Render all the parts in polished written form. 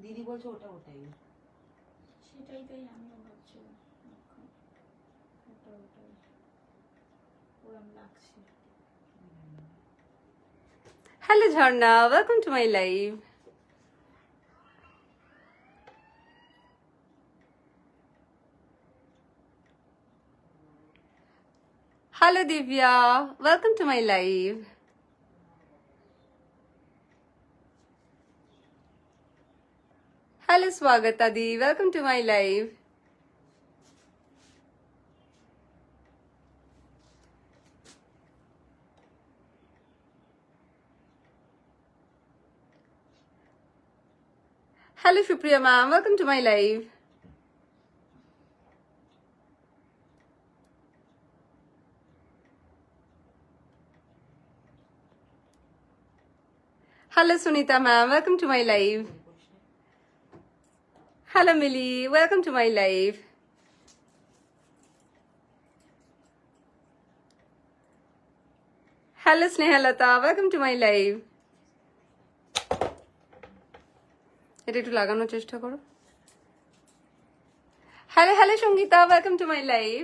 দিদি বলছে ওটা ওটাই সেটাই তাই আমিও ভাবছিলাম ওটা ওটাই ওরম লাগছে। Hello Jharna, welcome to my live. Hello Divya, welcome to my live. Hello Swagata Di, welcome to my live. Hello Shupriya ma'am, welcome to my live. Hello Sunita ma'am, welcome to my live. Hello Millie, welcome to my live. Hello Snehalata, welcome to my live. এটা একটু লাগানোর চেষ্টা করো। Hello hello Sangeeta, welcome to my live.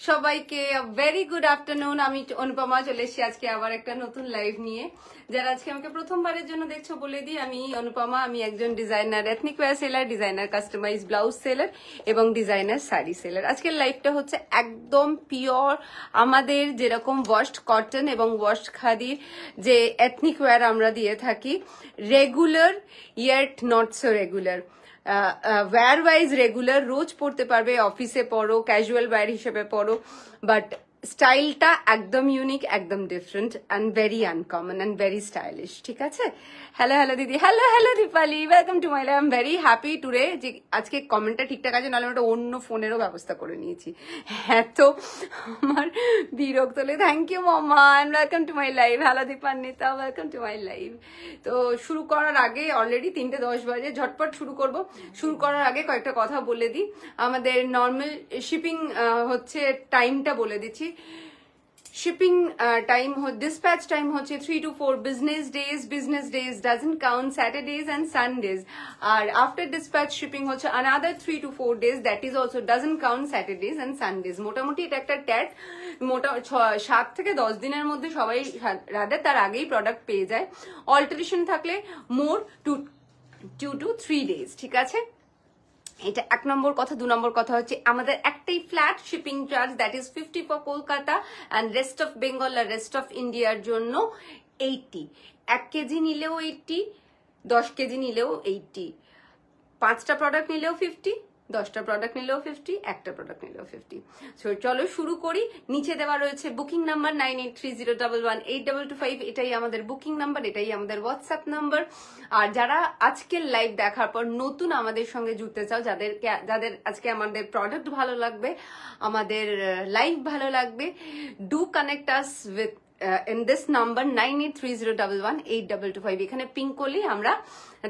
সবাইকে very good afternoon. আমি অনুপমা চলে এসেছি আজকে আবার একটা নতুন লাইভ নিয়ে। যারা আজকে আমাকে প্রথমবারের জন্য দেখছো বলে দিই, আমি অনুপমা। আমি একজন designer ethnic wear seller, designer customise blouse seller এবং ডিজাইনার শাড়ি সেলার। আজকের লাইভটা হচ্ছে একদম পিওর আমাদের যেরকম ওয়াশড কটন এবং ওয়াশড খাদির যে এথনিক ওয়্যার আমরা দিয়ে থাকি, regular yet not so regular, wear wise regular, রোজ পড়তে পারবে, অফিসে পড়ো, ক্যাজুয়াল ওয়্যার হিসেবে পড়ো, বাট স্টাইলটা একদম ইউনিক, একদম different and very uncommon and very stylish. ঠিক আছে? হ্যালো হ্যালো দিদি, hello hello Dipali, welcome to my live. I am very happy today যে আজকে কমেন্টটা ঠিকঠাক আছে, নাহলে ওটা অন্য ফোনেরও ব্যবস্থা করে নিয়েছি। হ্যাঁ, তো আমার বিরক্ত হলে থ্যাংক ইউ মামা and welcome to my live. Hello Dipanwita, welcome to my live. তো শুরু করার আগে অলরেডি 3:10 বাজে, ঝটপট শুরু করব। শুরু করার আগে কয়েকটা কথা বলে দিই। আমাদের নর্মাল শিপিং হচ্ছে টাইমটা বলে দিচ্ছি। শিপিং টাইম, dispatch টাইম হচ্ছে 3 to 4 business days. Business days doesn't count Saturdays and Sundays. R after dispatch shipping হচ্ছে another 3 to 4 days, that is also doesn't count Saturdays and Sundays. মোটামুটি এটা একটা ট্যাট, 7 থেকে 10 দিনের মধ্যে সবাই রাদার তার আগেই প্রোডাক্ট পেয়ে যায়। অল্টারেশন থাকলে মোর 2 to 3 days। ঠিক আছে? এটা 1 নম্বর কথা। 2 নম্বর কথা হচ্ছে আমাদের একটাই flat shipping charge, that is 50 for Kolkata and rest of Bengal আর রেস্ট অফ ইন্ডিয়ার জন্য 80। 1 কেজি নিলেও 80, 10 কেজি নিলেও 80, 5টা প্রোডাক্ট নিলেও 50, 10টা প্রোডাক্ট নিলেও 50, একটা প্রোডাক্ট নিলেও 50। সো চলো শুরু করি। নিচে দেওয়া রয়েছে বুকিং নাম্বার 9830118225। এটাই আমাদের বুকিং নাম্বার, এটাই আমাদের হোয়াটসঅ্যাপ নাম্বার। আর যারা আজকের লাইভ দেখার পর নতুন আমাদের সঙ্গে জুড়তে চাও, যাদের আজকে আমাদের প্রোডাক্ট ভালো লাগবে, আমাদের লাইভ ভালো লাগবে, do connect us with in this number 9830118225। এখানে পিং করলেই আমরা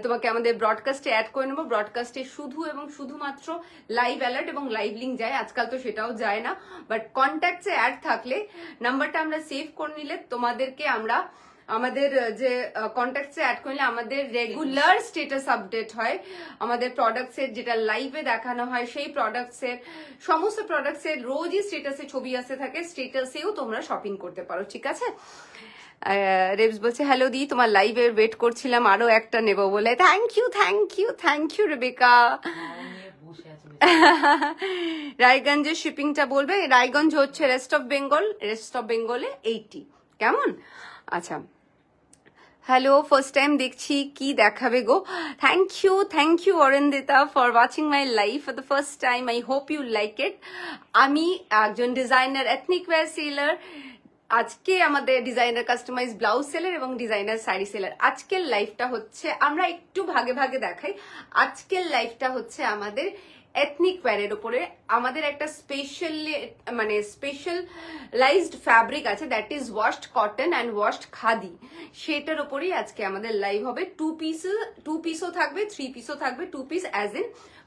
তোমাকে আমাদের ব্রডকাস্টে অ্যাড করে নেবো। ব্রডকাস্টে শুধু এবং শুধুমাত্র লাইভ অ্যালার্ট এবং লাইভ লিঙ্ক যায়। আজকাল তো সেটাও যায় না, বাট কন্ট্যাক্টসে অ্যাড থাকলে, নাম্বারটা আমরা সেভ করে নিলে তোমাদেরকে আমরা আমাদের যে কন্ট্যাক্টসে অ্যাড করলে আমাদের রেগুলার স্টেটাস আপডেট হয়। আমাদের প্রোডাক্টসের যেটা লাইভে দেখানো হয় সেই প্রোডাক্টসের, সমস্ত প্রোডাক্টসের রোজই স্টেটাসে ছবি আসতে থাকে। স্টেটাসেও তোমরা শপিং করতে পারো। ঠিক আছে? রেবস বলছে হ্যালো দি, তোমার লাইভে ওয়েট করছিলাম, আরো একটা নেব বলে। Thank you thank you thank you Rebecca. রায়গঞ্জের শিপিংটা বলবে। রায়গঞ্জ হচ্ছে rest of Bengal, rest of বেঙ্গলে 80। কেমন? আচ্ছা, হ্যালো, ফার্স্ট টাইম দেখছি, কি দেখাবে গো? Thank you Arindita for watching my live for the first time. I hope you like it. আমি একজন ডিজাইনার এথনিক ওয়্যার সেলার। আজকে আমাদের ডিজাইনার কাস্টমাইজ ব্লাউজ সেলার এবং ডিজাইনার শাড়ি সেলার। আজকের লাইভটা হচ্ছে, আমরা একটু ভাগে ভাগে দেখাই। আজকের লাইভটা হচ্ছে আমাদের এথনিক ওয়্যারের উপরে। আমাদের একটা স্পেশালাইজড ফ্যাব্রিক আছে, that is washed cotton and washed khadi. সেটার উপরেই আজকে আমাদের লাইভ হবে। 2 পিসও থাকবে, 3 পিসও থাকবে। 2 piece as in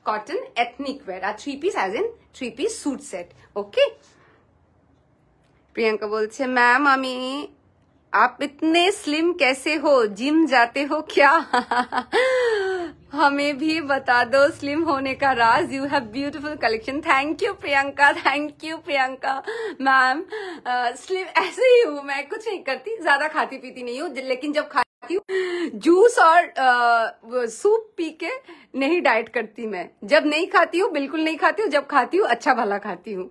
cotton ethnic wear, আর 3 piece as in 3 piece suit set. Okay. Priyanka बोलছে मैम আমি आप इतने स्लिम कैसे हो, जिम जाते हो क्या? हमें भी बता दो स्लिम होने का राज. You have beautiful collection. Thank you Priyanka ma'am. Slim ऐसे ही हूँ मैं, कुछ नहीं करती, ज्यादा खाती पीती नहीं हूँ, लेकिन जब खाती हूँ जूस और सूप पी के नहीं डाइट करती मैं. जब नहीं खाती हूँ बिल्कुल नहीं खाती हूँ, जब खाती हूँ अच्छा भला खाती हूँ.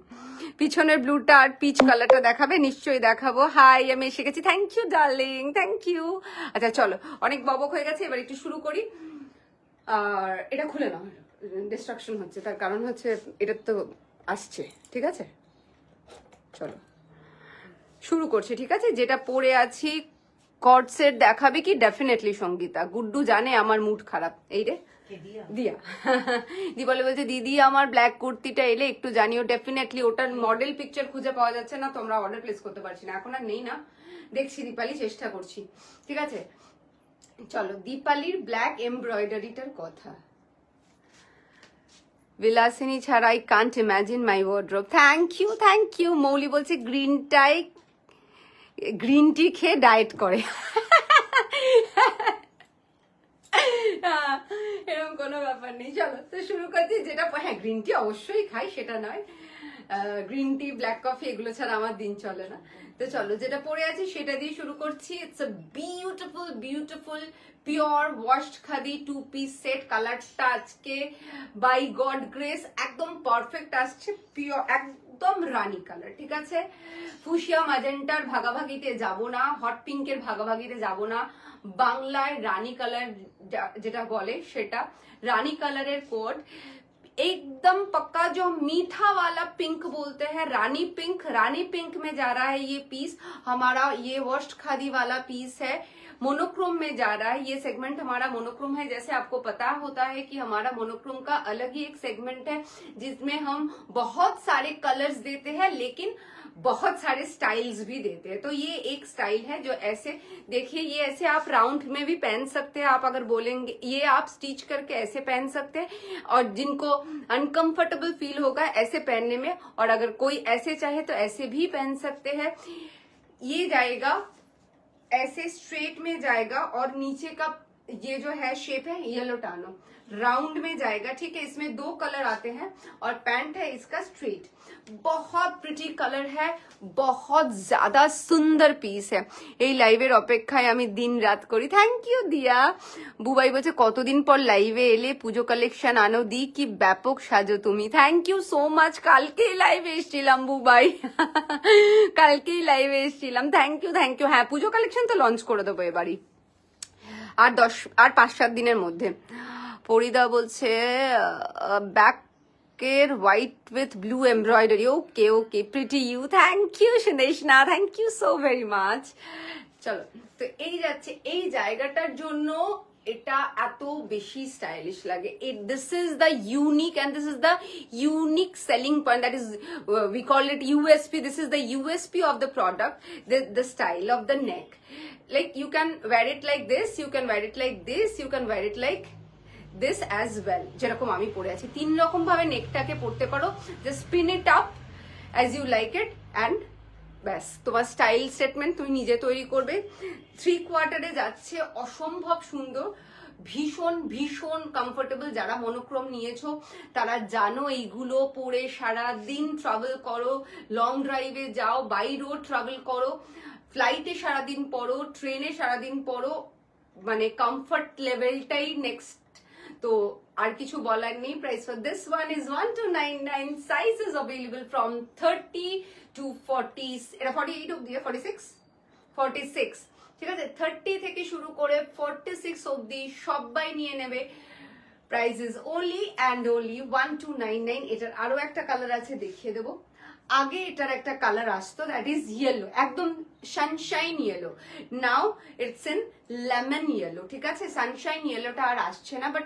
পিছনের ব্লুটা আর পিচ কালারটা দেখাবে? নিশ্চয়ই দেখাবো. হাই, আমি এসে গেছি. Thank you darling, thank you. আচ্ছা চলো, অনেক বকবক হয়ে গেছে, এবার একটু শুরু করি. আর এটা খুলে নাও, ডিস্ট্রাকশন হচ্ছে, তার কারণ হচ্ছে এটা তো আসছে. ঠিক আছে, চলো শুরু করছি. ঠিক আছে, যেটা পরে আছি কর্ড সেট দেখাবে কি? ডেফিনেটলি সঙ্গীতা. গুড্ডু জানে আমার মুড খারাপ. এই রে দিয়া দি বলছে দিদি আমার ব্ল্যাক কুর্তিটা এলে একটু জানিও. ডেফিনেটলি ওটার মডেল পিকচার খুঁজে পাওয়া যাচ্ছে না, তো আমরা অর্ডার প্লেস করতে পারছি না. এখন আর নেই না, দেখছি দীপালি, চেষ্টা করছি. ঠিক আছে চলো, দীপালির ব্ল্যাক এমব্রয়ডারিটার কথা. বিলাসিনী ছাড়া I can't imagine my wardrobe. Thank you. Mouli বলছে গ্রিন টি খেয়ে ডায়েট করে. এরকম কোনো ব্যাপার নেই. চলো তো শুরু করছি. যেটা হ্যাঁ, গ্রিন টি অবশ্যই খাই, সেটা নয়, গ্রিন টি ব্ল্যাক কফি এগুলো ছাড়া আমার দিন চলে না. তো চলো, যেটা পরে আছি সেটা দিয়ে শুরু করছি. It's a beautiful pure washed khadi 2 piece set. কালারটা আজকে বাই গড গ্রেস একদম পারফেক্ট আসছে. পিওর একদম রানী কালার. ঠিক আছে, ফুশিয়া ম্যাজেন্টার ভাগাভাগিতে যাব না, হট পিঙ্কের ভাগাভাগিতে যাব না. বাংলায় রানী কালার যেটা বলে সেটা रानी कलर कोड एकदम पक्का जो मीठा वाला पिंक बोलते हैं, रानी पिंक में जा रहा है ये पीस हमारा. ये वॉश्ड खादी वाला पीस है, मोनोक्रोम में जा रहा है. ये सेगमेंट हमारा मोनोक्रोम है. जैसे आपको पता होता है कि हमारा मोनोक्रोम का अलग ही एक सेगमेंट है जिसमें हम बहुत सारे कलर्स देते हैं लेकिन बहुत सारे स्टाइल्स भी देते हैं. तो ये एक स्टाइल है जो ऐसे देखिए, ये ऐसे आप राउंड में भी पहन सकते हैं. आप अगर बोलेंगे ये आप स्टिच करके ऐसे पहन सकते हैं, और जिनको अनकंफर्टेबल फील होगा ऐसे पहनने में, और अगर कोई ऐसे चाहे तो ऐसे भी पहन सकते हैं. ये जाएगा ऐसे स्ट्रेट में जाएगा, और नीचे का ये जो है शेप है येलो टानो राउंड में जाएगा. ठीक है, इसमें 2 कलर आते हैं और पैंट है इसका स्ट्रेट. बहुत प्रिटी कलर है, बहुत ज्यादा सुंदर পিস है. এই লাইভের অপেক্ষায় আমি দিন রাত করি. থ্যাংক ইউ দিয়া. বুবাই বলছে কতদিন পর লাইভে এলে, পুজো কালেকশন আনো দি, কি ব্যাপক সাজো তুমি. Thank you so much. কালকেই লাইভে এসেছিলাম বুবাই, কালকেই লাইভে এসেছিলাম. Thank you. হ্যাঁ, পুজো কালেকশন তো লঞ্চ করে দেবো এবারই আর 5-7 দিনের মধ্যে. ফরিদা বলছে ব্যাকের white with blue embroidery. Okay pretty you. Thank you Sudeshna, thank you so very much. চলো তো এই যাচ্ছে, এই জায়গাটার জন্য এটা এত বেশি স্টাইলিশ লাগে. This is the unique and this is the unique selling point, that is we call it USP. This is the USP of the product, the style of the neck. Like you can wear it like this, you can wear it like this, you can wear it like this as well. যেরকম আমি পরে আছি 3 রকম ভাবে নেকটাকে পরতে পারো. Just spin it up as you like it and ব্যাস তোমার স্টাইল স্টেটমেন্ট তুমি নিজে তৈরি করবে. 3 কোয়ার্টারে যাচ্ছে, অসম্ভব সুন্দর, ভীষণ ভীষণ কমফোর্টেবল. যারা মনোক্রোম নিয়েছো তারা জানো এইগুলো পরে সারা দিন ট্রাভেল করো, লং ড্রাইভে যাও, বাই রোড ট্রাভেল করো, ফ্লাইটে সারাদিন পড়ো, ট্রেনে সারাদিন পড়ো, মানে কমফর্ট লেভেলটাই নেক্সট. তো আর কিছু বলার নেই. Price for this one is 1299. Size is available from 30 to 40. এটা 48 অবধি, 46. ঠিক আছে, 30 থেকে শুরু করে 46 অবধি সবাই নিয়ে নেবে. Price is only and only 1299. এটার আরো একটা কালার আছে, দেখিয়ে দেবো. আগে এটার একটা কালার আসতো, দ্যাট ইজ ইয়েলো, একদম Sunshine yellow. Now it's in lemon yellow. ঠিক আছে, সানশাইন ইয়েলোটা আর আসছে না, বাট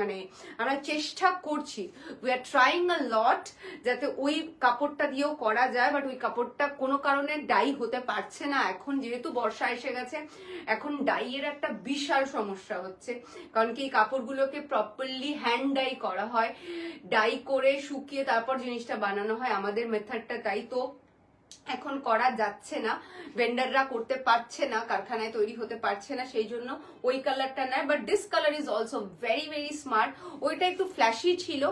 মানে আমরা চেষ্টা করছি, উই আর ট্রাইং আ লট যাতে ওই কাপড়টা দিয়েও করা যায়, বাট ওই কাপড়টা কোনো কারণে ডাই হতে পারছে না. এখন যেহেতু বর্ষা এসে গেছে, এখন ডাইয়ের একটা বিশাল সমস্যা হচ্ছে, কারণ কি এই কাপড়গুলোকে প্রপারলি হ্যান্ড ডাই করা হয়, ডাই করে শুকিয়ে তারপর জিনিসটা বানানো হয়, আমাদের মেথডটা তাই. তো এখন করা যাচ্ছে না, ভেন্ডাররা করতে পারছে না, কারখানায় তৈরি হতে পারছে না, সেই জন্য ওই কালারটা নেয়। But this colour is also very very smart. ওইটা একটু ফ্ল্যাশি ছিল,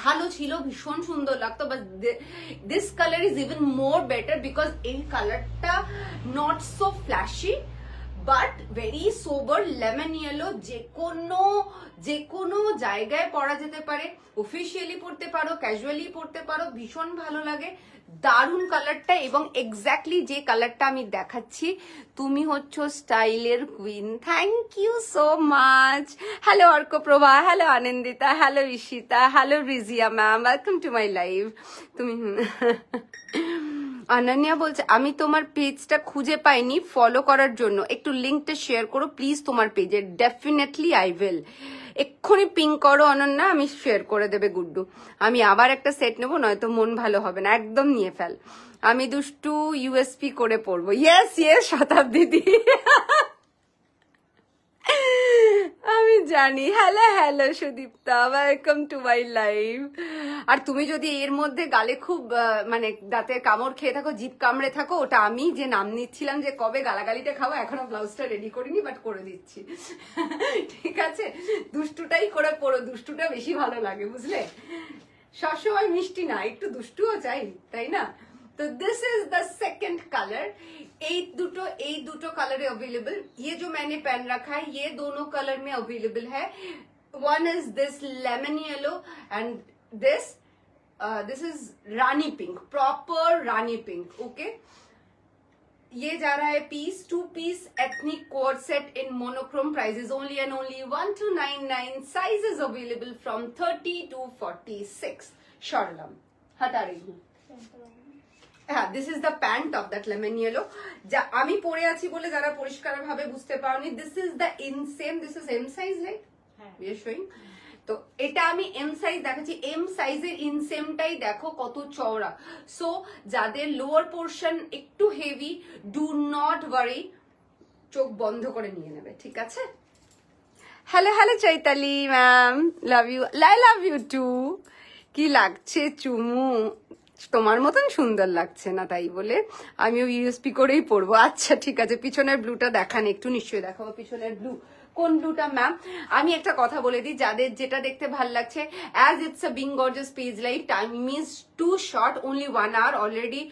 ভালো ছিল, ভীষণ সুন্দর লাগতো। But this colour is even more better because এই কালারটা not so flashy but very sober lemon yellow. যে কোনো জায়গায় পরা যেতে পারে, অফিসিয়ালি পড়তে পারো, ক্যাজুয়ালি পড়তে পারো, ভীষণ ভালো লাগে। দারুণ কালারটা, এবং এক্স্যাক্টলি যে কালারটা আমি দেখাচ্ছি, তুমি হচ্ছ স্টাইলের queen. Thank you so much. Hello Arkaprabha, hello Anandita, hello Ishita, hello Rizia ma'am, welcome to my live. তুমি অনন্যা বলছে আমি তোমার পেজটা খুঁজে পাইনি ফলো করার জন্য, একটু লিঙ্কটা শেয়ার করো প্লিজ তোমার পেজে। ডেফিনেটলি আই উইল, এক্ষুনি পিং করো অনন্যা, আমি শেয়ার করে দেবে গুড্ডু। আমি আবার একটা সেট নেবো, নয়তো মন ভালো হবে না, একদম নিয়ে ফেল। আমি দুষ্টু ইউএসপি করে পড়বো। ইয়েস ইয়েস শতাব্দী, আমি জানি। Hello hello Sudipta, welcome to my live. আর তুমি যদি এর মধ্যে গালে খুব মানে দাঁতের কামড় খেয়ে থাকো, জিভ কামড়ে থাকো, ওটা আমি যে নাম নিচ্ছিলাম যে কবে গালাগালিটা খাবো, এখনো ব্লাউজটা রেডি করিনি, বাট করে দিচ্ছি। ঠিক আছে, দুষ্টুটাই করে পড়ো, দুষ্টুটা বেশি ভালো লাগে, বুঝলে? সবসময় মিষ্টি না, একটু দুষ্টুও চাই, তাই না? तो this is the second colour. এই দুটো कलर अवेलेबल। ये जो मैंने पहन रखा है ये दोनों कलर में अवेलेबल है। One is this lemon yellow and this is rani pink, proper rani pink. Okay, ये जा रहा है piece, 2 piece ethnic coord set in monochrome. Price is only and only 1299। Size is available from 30 to 46। शॉर्टलम हटा रही हूँ। হ্যাঁ, this is the pant of that lemon yellow, যা আমি পরে আছি বলে যারা পরিষ্কার ভাবে বুঝতে পারোনি। This is the inseam, this is M size, right? We are showing. তো এটা আমি এম সাইজ দেখাচ্ছি। এম সাইজের ইনসেমটাই দেখো কত চওড়া। সো যাদের লোয়ার পোর্শন একটু হেভি, ডু নট ওয়ারি, চোখ বন্ধ করে নিয়ে নেবে, ঠিক আছে? Hello hello Chaitali ma'am, love you, I love you too. কি লাগছে চুমু? তোমার মতন সুন্দর লাগছে না, তাই বলে আমিও ইউএসপি করেই পড়বো। আচ্ছা ঠিক আছে, পিছনের ব্লুটা দেখান একটু, নিশ্চয়ই দেখাবো পিছনের ব্লু। কোন ব্লুটা ম্যাম? আমি একটা কথা বলে দিই, যাদের যেটা দেখতে ভাল লাগছে, as it's a Being Gorgeous page live, time is too short, only 1 hour, already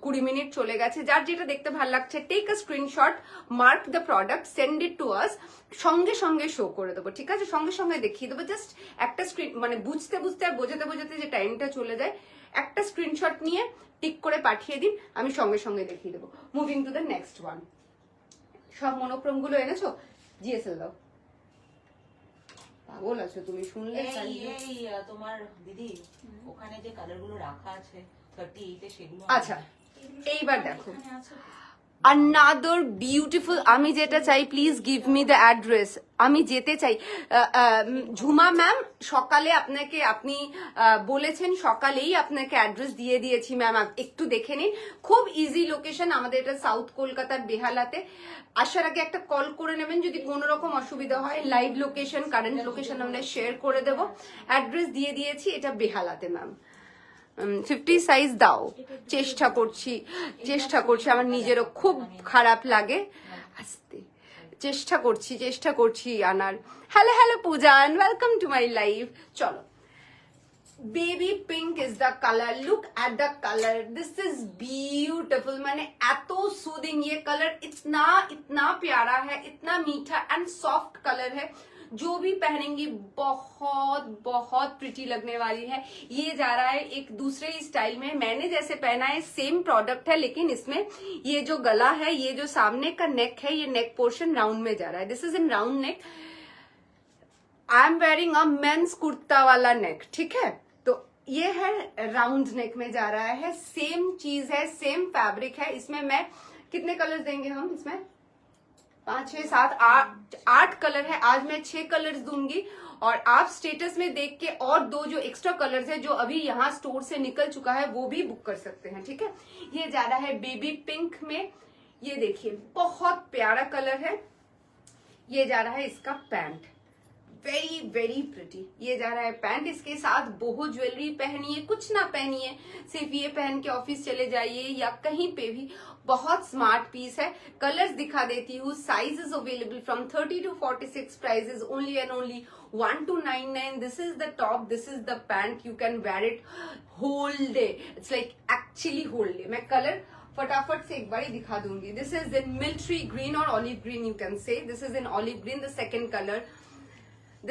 20 minute চলে গেছে। যার যেটা দেখতে ভাল লাগছে, take a screenshot, mark the product, send it to us, সঙ্গে সঙ্গে শো করে দেবো, ঠিক আছে? সঙ্গে সঙ্গে দেখিয়ে দেবো। জাস্ট একটা স্ক্রিন, মানে বুঝতে বুঝতে আর বোঝাতে বোঝাতে যে টাইমটা চলে যায়, একটা স্ক্রিনশট নিয়ে টিক করে পাঠিয়ে দিন, আমি সঙ্গে সঙ্গে দেখিয়ে দেবো। Moving to the next one. সব মনোক্রম গুলো এনেছো? জিএসএল দাও। পাগল আছো তুমি, শুনলে? এই তোমার দিদি ওখানে যে কালার গুলো রাখা আছে 38 এ, সেগুলো আচ্ছা এইবার দেখো, another beautiful। আমি যেটা চাই, please give me the address, আমি যেতে চাই। ঝুমা ম্যাম, সকালে আপনাকে, আপনি বলেছেন সকালেই আপনাকে অ্যাড্রেস দিয়ে দিয়েছি ম্যাম, একটু দেখে নিন। খুব ইজি লোকেশন, আমাদের এটা সাউথ কলকাতার বেহালাতে। আসার আগে একটা কল করে নেবেন যদি কোনো রকম অসুবিধা হয়। লাইভ লোকেশন, কারেন্ট লোকেশন আমরা শেয়ার করে দেবো। অ্যাড্রেস দিয়ে দিয়েছি, এটা বেহালাতে ম্যাম। 50 সাইজ দাও, চেষ্টা করছি, আমার নিজেরও খুব খারাপ লাগে, আস্তে চেষ্টা করছি আনার। Hello hello Pujan, welcome to my live. চলো, baby pink is the colour, look at the colour, this is beautiful. मैंने एतो सूदिंग ये कलर, इतना प्यारा है, इतना मीठा एंड सॉफ्ट कलर है, जो भी पहनेंगी बहुत बहुत प्रिटी लगने वाली है। ये जा रहा है एक दूसरे स्टाइल में, मैंने जैसे पहना है सेम प्रोडक्ट है, लेकिन इसमें ये जो गला है, ये जो सामने का नेक है, ये नेक पोर्शन राउंड में जा रहा है। This is in round neck. I am wearing a men's kurta वाला नेक, ठीक है? तो ये है राउंड नेक में जा रहा है, सेम चीज है, सेम फैब्रिक है। इसमें मैं कितने कलर्स देंगे हम? इसमें 5, 6, 7, 8 कलर है। आज मैं 6 कलर्स दूंगी, और आप स्टेटस में देख के और 2 जो एक्स्ट्रा कलर्स है जो अभी यहाँ स्टोर से निकल चुका है, वो भी बुक कर सकते हैं, ठीक है? ये जा रहा है बेबी पिंक में, ये देखिए बहुत प्यारा कलर है। ये जा रहा है इसका पैंट, वेरी वेरी प्रिटी। ये जा रहा है पैंट, इसके साथ बहुत ज्वेलरी पहनिए, कुछ ना पहनिए, सिर्फ ये पहन के ऑफिस चले जाइए या कहीं पे भी, बहुत स्मार्ट पीस है। कलर्स दिखा देती हूँ, sizes available from 30 to 46, prices only and only 1299। This is the top, this is the pant, you can wear it whole day, it's like actually whole day. मैं कलर फटाफट से एक बार ही दिखा दूंगी। This is in military green और olive green, you can say this is in olive green. The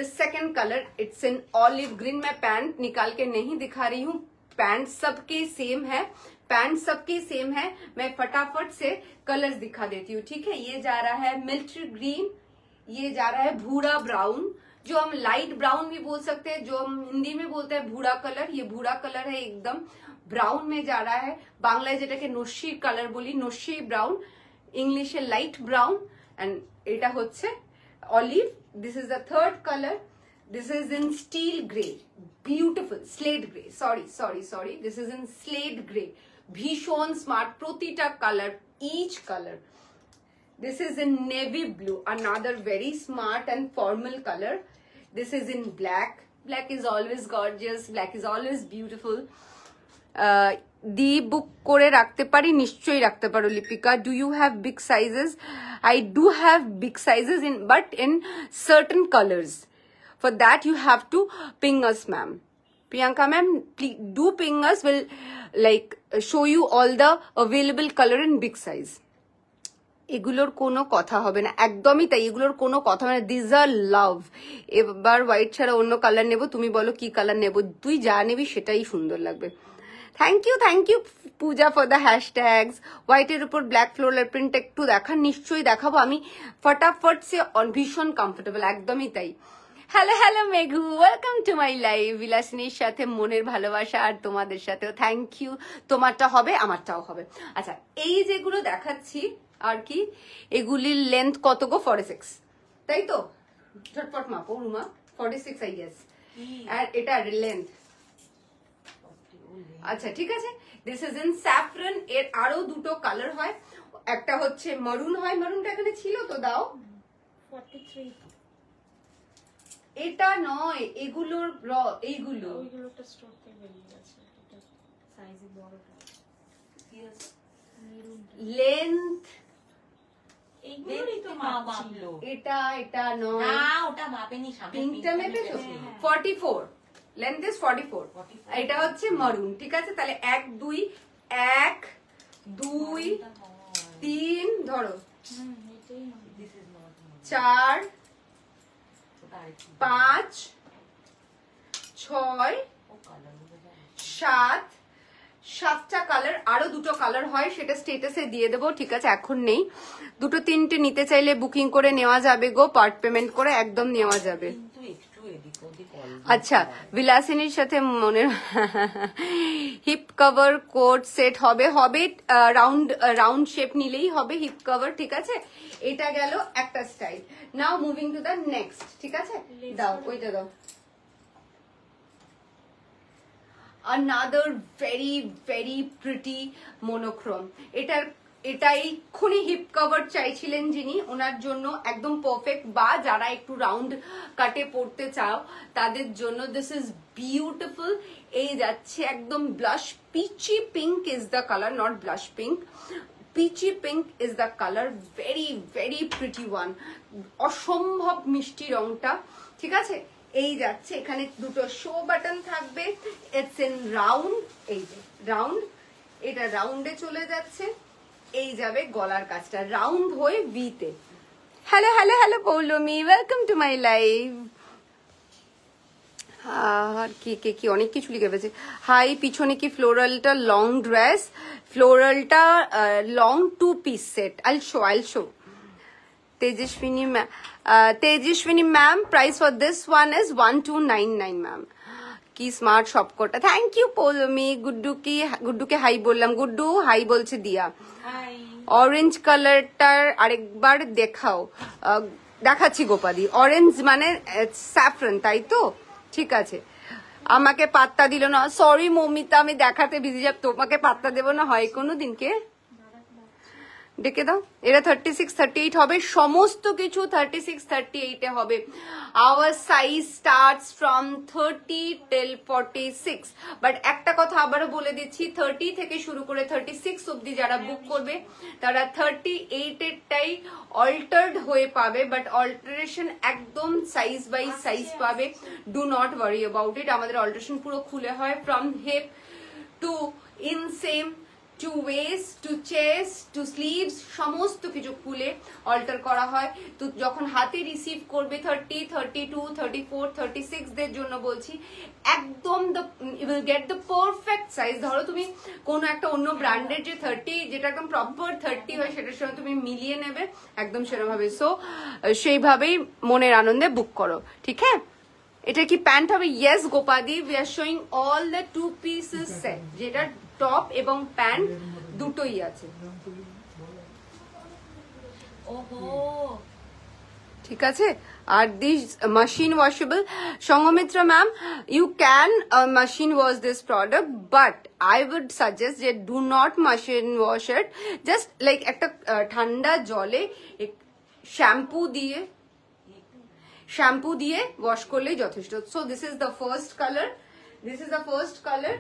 second colour it's in olive green. मैं पैंट निकाल के नहीं दिखा रही हूँ, पैंट सबके सेम है, पैंट सबके सेम है। मैं फटाफट से कलर्स दिखा देती हूँ, ठीक है। ये जा रहा है मिलिट्री ग्रीन, ये जा रहा है भूरा ब्राउन, जो हम लाइट ब्राउन भी बोल सकते हैं, जो हम हिंदी में बोलते हैं भूरा कलर, ये भूरा कलर है एकदम। ब्राउन में जा रहा है, बांग्लाয় যেটাকে নস্যি কালার বলি, নস্যি ব্রাউন, ইংলিশে লাইট ব্রাউন, এন্ড এটা হচ্ছে olive. This is the third colour, this is in steel grey, beautiful slate grey, sorry this is in slate grey, ভীষণ স্মার্ট প্রতিটা colour, each colour. This is in navy blue, another very smart and formal color. This is in black. Black is always gorgeous, black is always beautiful. দি book করে রাখতে পারি, নিশ্চয়ই রাখতে পারো Lipika. Do you have big sizes? I do have big sizes in, but in certain colours. For that you have to ping us, ma'am. Priyanka ma'am, do ping us, will like show you all the available color in big size. এগুলোর কোনো কথা হবে না, একদমই তাই, এগুলোর কোনো কথা হবে না। দিস আর লাভ। এবার হোয়াইট ছাড়া অন্য কালার নেবো, তুমি বলো কি কালার নেবো, তুই যা নিবি সেটাই সুন্দর লাগবে। Thank you Puja for the hashtags. হোয়াইটের উপর ব্ল্যাক ফ্লোরাল প্রিন্ট একটু দেখান, নিশ্চয়ই দেখাবো আমি ফটাফট সে, ভীষণ কমফোর্টেবল, একদমই তাই। Hello Meghu, welcome to my live. বিলাসিনীর সাথে মনের ভালোবাসা, আর তোমাদের সাথেও থ্যাংক ইউ। তোমারটা হবে, আমারটাও হবে। আচ্ছা, এই যেগুলো দেখাচ্ছি আর কি, এগুলির লেন্থ কত গো? 46, তাই তো? ঝটপট মাপো রুমা, 46 আই গেস। আর এটা লেন্থ, আচ্ছা ঠিক আছে। This is in saffron. এর আরো দুটো কালার হয়, একটা হচ্ছে মারুন হয়, মারুনটা এখানে ছিল তো, দাও। 43। এটা নয়, এগুলোর এইগুলো, ওইগুলোটা স্টক থেকে বেরিয়ে গেছে, এটা সাইজে বড় কি আছে, লেন্থ এইগুলোরই তো মাপলো। এটা নয়, না ওটা মাপেনি, সামনে পিঙ্কটা মেপেছো। 44 লেন্থ ইজ 44। এটা হচ্ছে মারুন, ঠিক আছে। তাহলে 1 2 1 2 3 ধরো, 4 5 6 7, 7টা কালার। আরো দুটো কালার হয়, সেটা স্টেটাসে দিয়ে দেবো, ঠিক আছে, এখন নেই। দুটো তিনটে নিতে চাইলে বুকিং করে নেওয়া যাবে গো, পার্ট পেমেন্ট করে একদম নেওয়া যাবে। আচ্ছা, বিলাসিনীর সাথে মনের হিপ কভার কোট সেট হবে, রাউন্ড শেপ নিলেই হবে হিপ কভার, ঠিক আছে। এটা গেল একটা style. Now moving to the next, ঠিক আছে। দাও ওইটা দাও। another very very pretty monochrome. এটা এক্ষুনি হিপ কভার চাইছিলেন যিনি, ওনার জন্য একদম পারফেক্ট, বা যারা একটু রাউন্ড কাটে পড়তে চাও তাদের জন্য দিস ইজ বিউটিফুল। এই যাচ্ছে একদম blush peachy pink is the colour, not blush pink, peachy pink is the colour, very very pretty one, অসম্ভব মিষ্টি রংটা, ঠিক আছে। এই যাচ্ছে, এখানে দুটো শো বাটন থাকবে, ইটস ইন রাউন্ড, এই যে রাউন্ড, এটা রাউন্ডে চলে যাচ্ছে, এই যাবে গলার কাছটা রাউন্ড হয়ে ভিতে। Hello Poulami, welcome to my live. আর কি অনেক কিছু লিখে ফেলেছে। হাই, পিছনে কি ফ্লোরালটা লং ড্রেস, ফ্লোরালটা লং 2 piece সেট। I'll show Tejaswini ma'am, price for this one is 1299 ma'am. কি স্মার্ট সবকটা, থ্যাংক ইউ পৌলমি। গুড্ডুকে হাই বললাম, গুড্ডু হাই বলছে দিয়া। অরেঞ্জ কালারটার আরেকবার দেখাচ্ছি গোপাদি। অরেঞ্জ মানে স্যাফরন, তাই তো, ঠিক আছে। আমাকে পাত্তা দিল না, সরি মমিতা, আমি দেখাতে বিজি যাব, তোমাকে পাত্তা দেবো না হয় কোনো দিনকে। ডেকে দাও। এটা 36-38 হবে, সমস্ত কিছু 36-38 হবে। Our size starts from 30 till 46, but একটা কথা আবারও বলে দিচ্ছি, 30 থেকে শুরু করে 36 অব্দি যারা বুক করবে তারা 38 এরটাই অল্টার্ড হয়ে পাবে, বাট অল্টারেশন একদম সাইজ বাই সাইজ পাবে। Do not worry about it. আমাদের অল্টারেশন পুরো খুলে হয়, from hip to inseam to waist to chest to sleeves, সমস্ত কিছু খুলে অল্টার করা হয়। তো যখন হাতে রিসিভ করবে 30, 32, 34, 36 দের জন্য বলছি, একদম you will get the perfect size. ধরো তুমি কোনো একটা অন্য ব্র্যান্ডের যে 30, যেটা একদম প্রপার 30 হয়, সেটার সঙ্গে তুমি মিলিয়ে নেবে একদম সেরকম ভাবে। সো সেইভাবেই মনের আনন্দে বুক করো, ঠিক হ্যাঁ। এটা কি প্যান্ট হবে? ইয়েস গোপাদি, we are showing all the 2 pieces set, যেটা টপ এবং প্যান্ট দুটোই আছে। ওহো, ঠিক আছে। আর this machine washable, Sanghamitra ma'am, you can machine wash this product, but I would suggest that do not machine wash it. Just like একটা ঠান্ডা জলে শ্যাম্পু দিয়ে ওয়াশ করলেই যথেষ্ট। So this is the first colour, this is the first colour,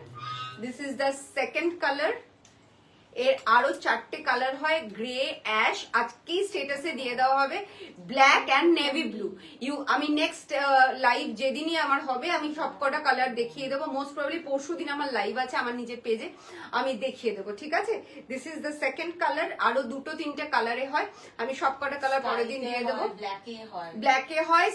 this is the second colour. এর আরো 4টে colour হয়, grey, ash, আজকেই স্টেটাসে দিয়ে দেওয়া হবে, ব্ল্যাক অ্যান্ড নেভি ব্লু। আমি নেক্সট লাইভ যেদিনই আমার হবে আমি সবকটা কালার দেখিয়ে দেবো। মোস্ট প্রবাবলি পরশু দিন আমার লাইভ আছে আমার নিজের পেজে, আমি দেখিয়ে দেবো, ঠিক আছে। This is the second colour. আরো 2-3টে কালারে হয়, আমি সবকটা কালার পরের দিন দিয়ে দেবো। ব্ল্যাকে হয়,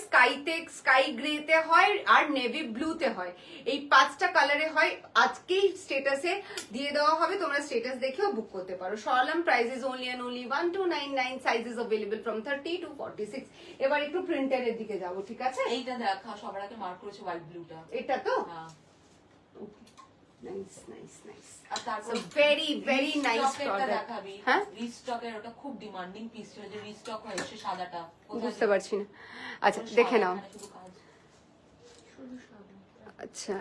স্কাই গ্রেতে হয়, আর নেভি ব্লুতে হয়। এই 5টা কালারে হয়, আজকেই স্টেটাসে দিয়ে দেওয়া হবে, তোমরা স্টেটাস দেখে বুক করতে পারো। সরলাম price is only 1299, sizes available from 30 to 46। এবার একটু প্রিন্টারের দিকে যাব, ঠিক আছে। এইটা দেখা সবার আগে মার্ক করেছে হোয়াইট ব্লুটা, এটা তো হ্যাঁ, নাইস নাইস নাইস। আর তারপর ভেরি ভেরি নাইস প্রোডাক্ট। দেখাবি। হ্যাঁ, রিস্টকের ওটা খুব ডিমান্ডিং পিস ছিল, যে রিস্টক হয়েছে সাদাটা, বুঝতে পারছি না। আচ্ছা দেখে নাও। শুধু কাজ। আচ্ছা,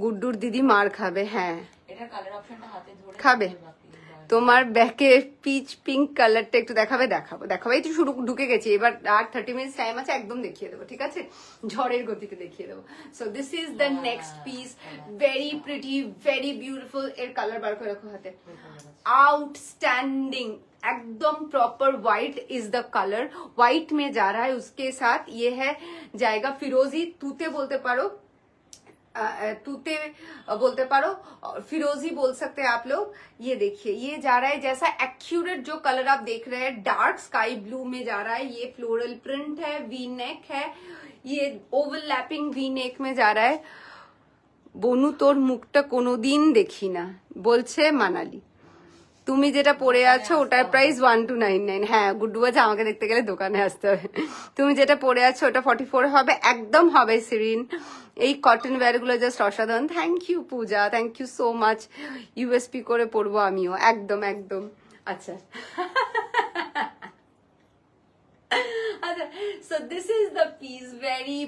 গুড্ডুর দিদি মার খাবে। হ্যাঁ, এটার কালার অপশনটা হাতে ধরে খাবে। তোমার ব্যাকে পিচ পিঙ্ক কালারটা একটু দেখাবো। এই তো শুরু ঢুকে গেছি, এবার আর 30 মিনিটস টাইম আছে, একদম দেখিয়ে দেবো, ঠিক আছে, ঝড়ের গতিতে দেখিয়ে দেবো। So this is the next piece, very pretty, very beautiful. এর কালার বার করে রাখো হাতে, आउटस्टैंडिंग, एकदम proper white is the colour. White में जा रहा है, उसके साथ ये है जाएगा फिरोजी, तूते बोलते पारो, फिरोजी बोल सकते हैं आप लोग। ये देखिए, ये जा रहा है जैसा एक्यूरेट जो कलर आप देख रहे हैं, डार्क स्काई ब्लू में जा रहा है। ये फ्लोरल प्रिंट है, वी नेक है, ये ओवरलैपिंग वी नेक में जा रहा है। বনু তোর মুখটা কোনোদিন দেখি না বলছে মানালি। তুমি যেটা পরে আছো ওটার প্রাইস 1299। হ্যাঁ, গুড্ডু আছে, আমাকে দেখতে গেলে দোকানে আসতে হবে। তুমি যেটা পরে আছো ওটা 44 হবে, একদম হবে সিরিন। এই কটন ওয়্যার গুলো জাস্ট অসাধারণ। Thank you Puja, thank you so much. USP করে পরবো আমিও, একদম একদম। আচ্ছা, so this is the piece, very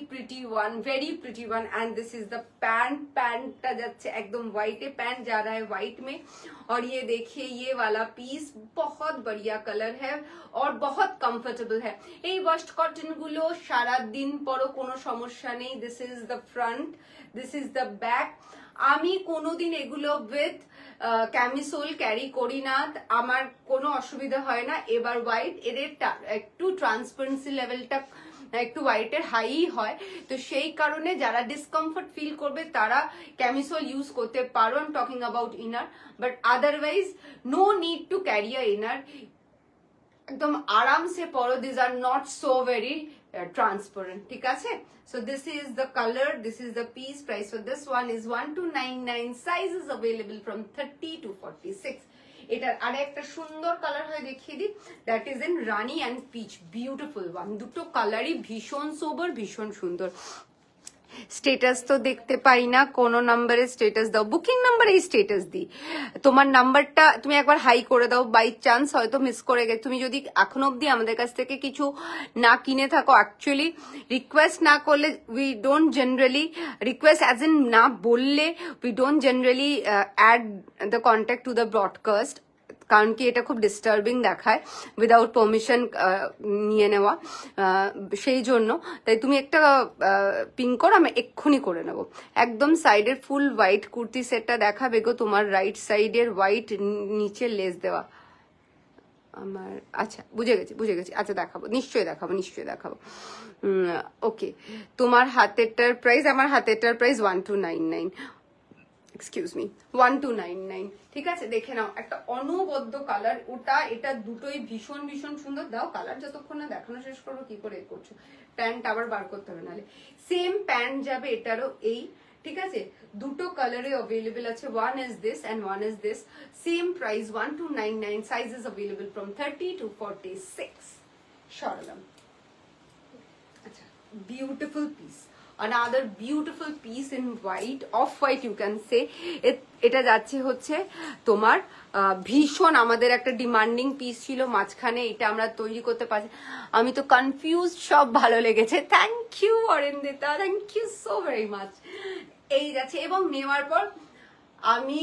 pretty one, and this is the pant टा जाच्छे एकदम व्हाइट है, पैंट जा रहा है व्हाइट में। और ये देखिए, ये वाला पीस बहुत बढ़िया कलर है और बहुत कंफर्टेबल है। এই ওয়াশ কটন গুলো সারা দিন পরও কোনো সমস্যা নেই। This is the front, this is the back. আমি কোনোদিন এগুলো উইথ ক্যামিসোল ক্যারি করি না, আমার কোনো অসুবিধা হয় না। এবার হোয়াইট, এদের একটু ট্রান্সপারেন্সি লেভেলটা একটু হোয়াইটের হাই হয়, তো সেই কারণে যারা ডিসকমফর্ট ফিল করবে তারা ক্যামিসোল ইউজ করতে পারো। I am talking about inner, but otherwise no need to carry a inner, একদম আরাম সে পরো। This are not so very transparent, ঠিক আছে। So this is the color, this is the piece. Price for this one is 1299. Sizes available from 30 to 46. এটার আরে একটা সুন্দর কালার হয়, দেখিয়ে দিই। That is in rani and peach, beautiful one. দুটো কালারই ভীষণ সোবার, ভীষণ সুন্দর। স্টেটাস তো দেখতে পাই না, কোন নাম্বারে স্টেটাস দাও? বুকিং নাম্বারেই স্টেটাস দিই। তোমার নাম্বারটা তুমি একবার হাই করে দাও, বাই চান্স হয়তো মিস করে গেছে। তুমি যদি এখন অব্দি আমাদের কাছ থেকে কিছু না কিনে থাকো, অ্যাকচুয়ালি রিকোয়েস্ট না করলে we don't generally request as in না বললে we don't generally add the contact to the broadcast, কারণ কি এটা খুব ডিস্টার্বিং দেখায় উইদাউট পারমিশন নিয়ে নেওয়া, সেই জন্য। তাই তুমি একটা পিন করো, আমি এক্ষুনি করে নেবো। একদম সাইডের ফুল হোয়াইট কুর্তি সেটটা দেখাবে গো, তোমার রাইট সাইডের হোয়াইট নিচে লেস দেওয়া আমার। আচ্ছা বুঝে গেছি। আচ্ছা দেখাবো, নিশ্চয়ই দেখাবো। ওকে, তোমার হাতেরটার প্রাইস, আমার হাতেরটার প্রাইস 1299, এক্সকিউজ মি 1299। ঠিক আছে, দেখে নাও, একটা অনবদ্য কালার ওটা, এটা দুটোই ভীষণ ভীষণ সুন্দর। দাও কালার, যতক্ষণ না দেখানো শেষ করবো কি করে করছো। প্যান্ট আবার বার করতে হবে, নাহলে সেম প্যান্ট যাবে এটারও এই। ঠিক আছে, দুটো কালারে অ্যাভেলেবল আছে, one is this and one is this. Same price 1299, sizes available from 30 to 46। সরলাম। আচ্ছা, beautiful piece, another beautiful piece in white, off white you can say। এটা যাচ্ছে হচ্ছে তোমার ভীষণ আমাদের একটা ডিমান্ডিং পিস ছিল মাঝখানে, এটা আমরা তৈরি করতে পারছি। আমি তো কনফিউজ, সব ভালো লেগেছে। Thank you Arindita, thank you so very much. এই যাচ্ছে, এবং নেওয়ার পর আমি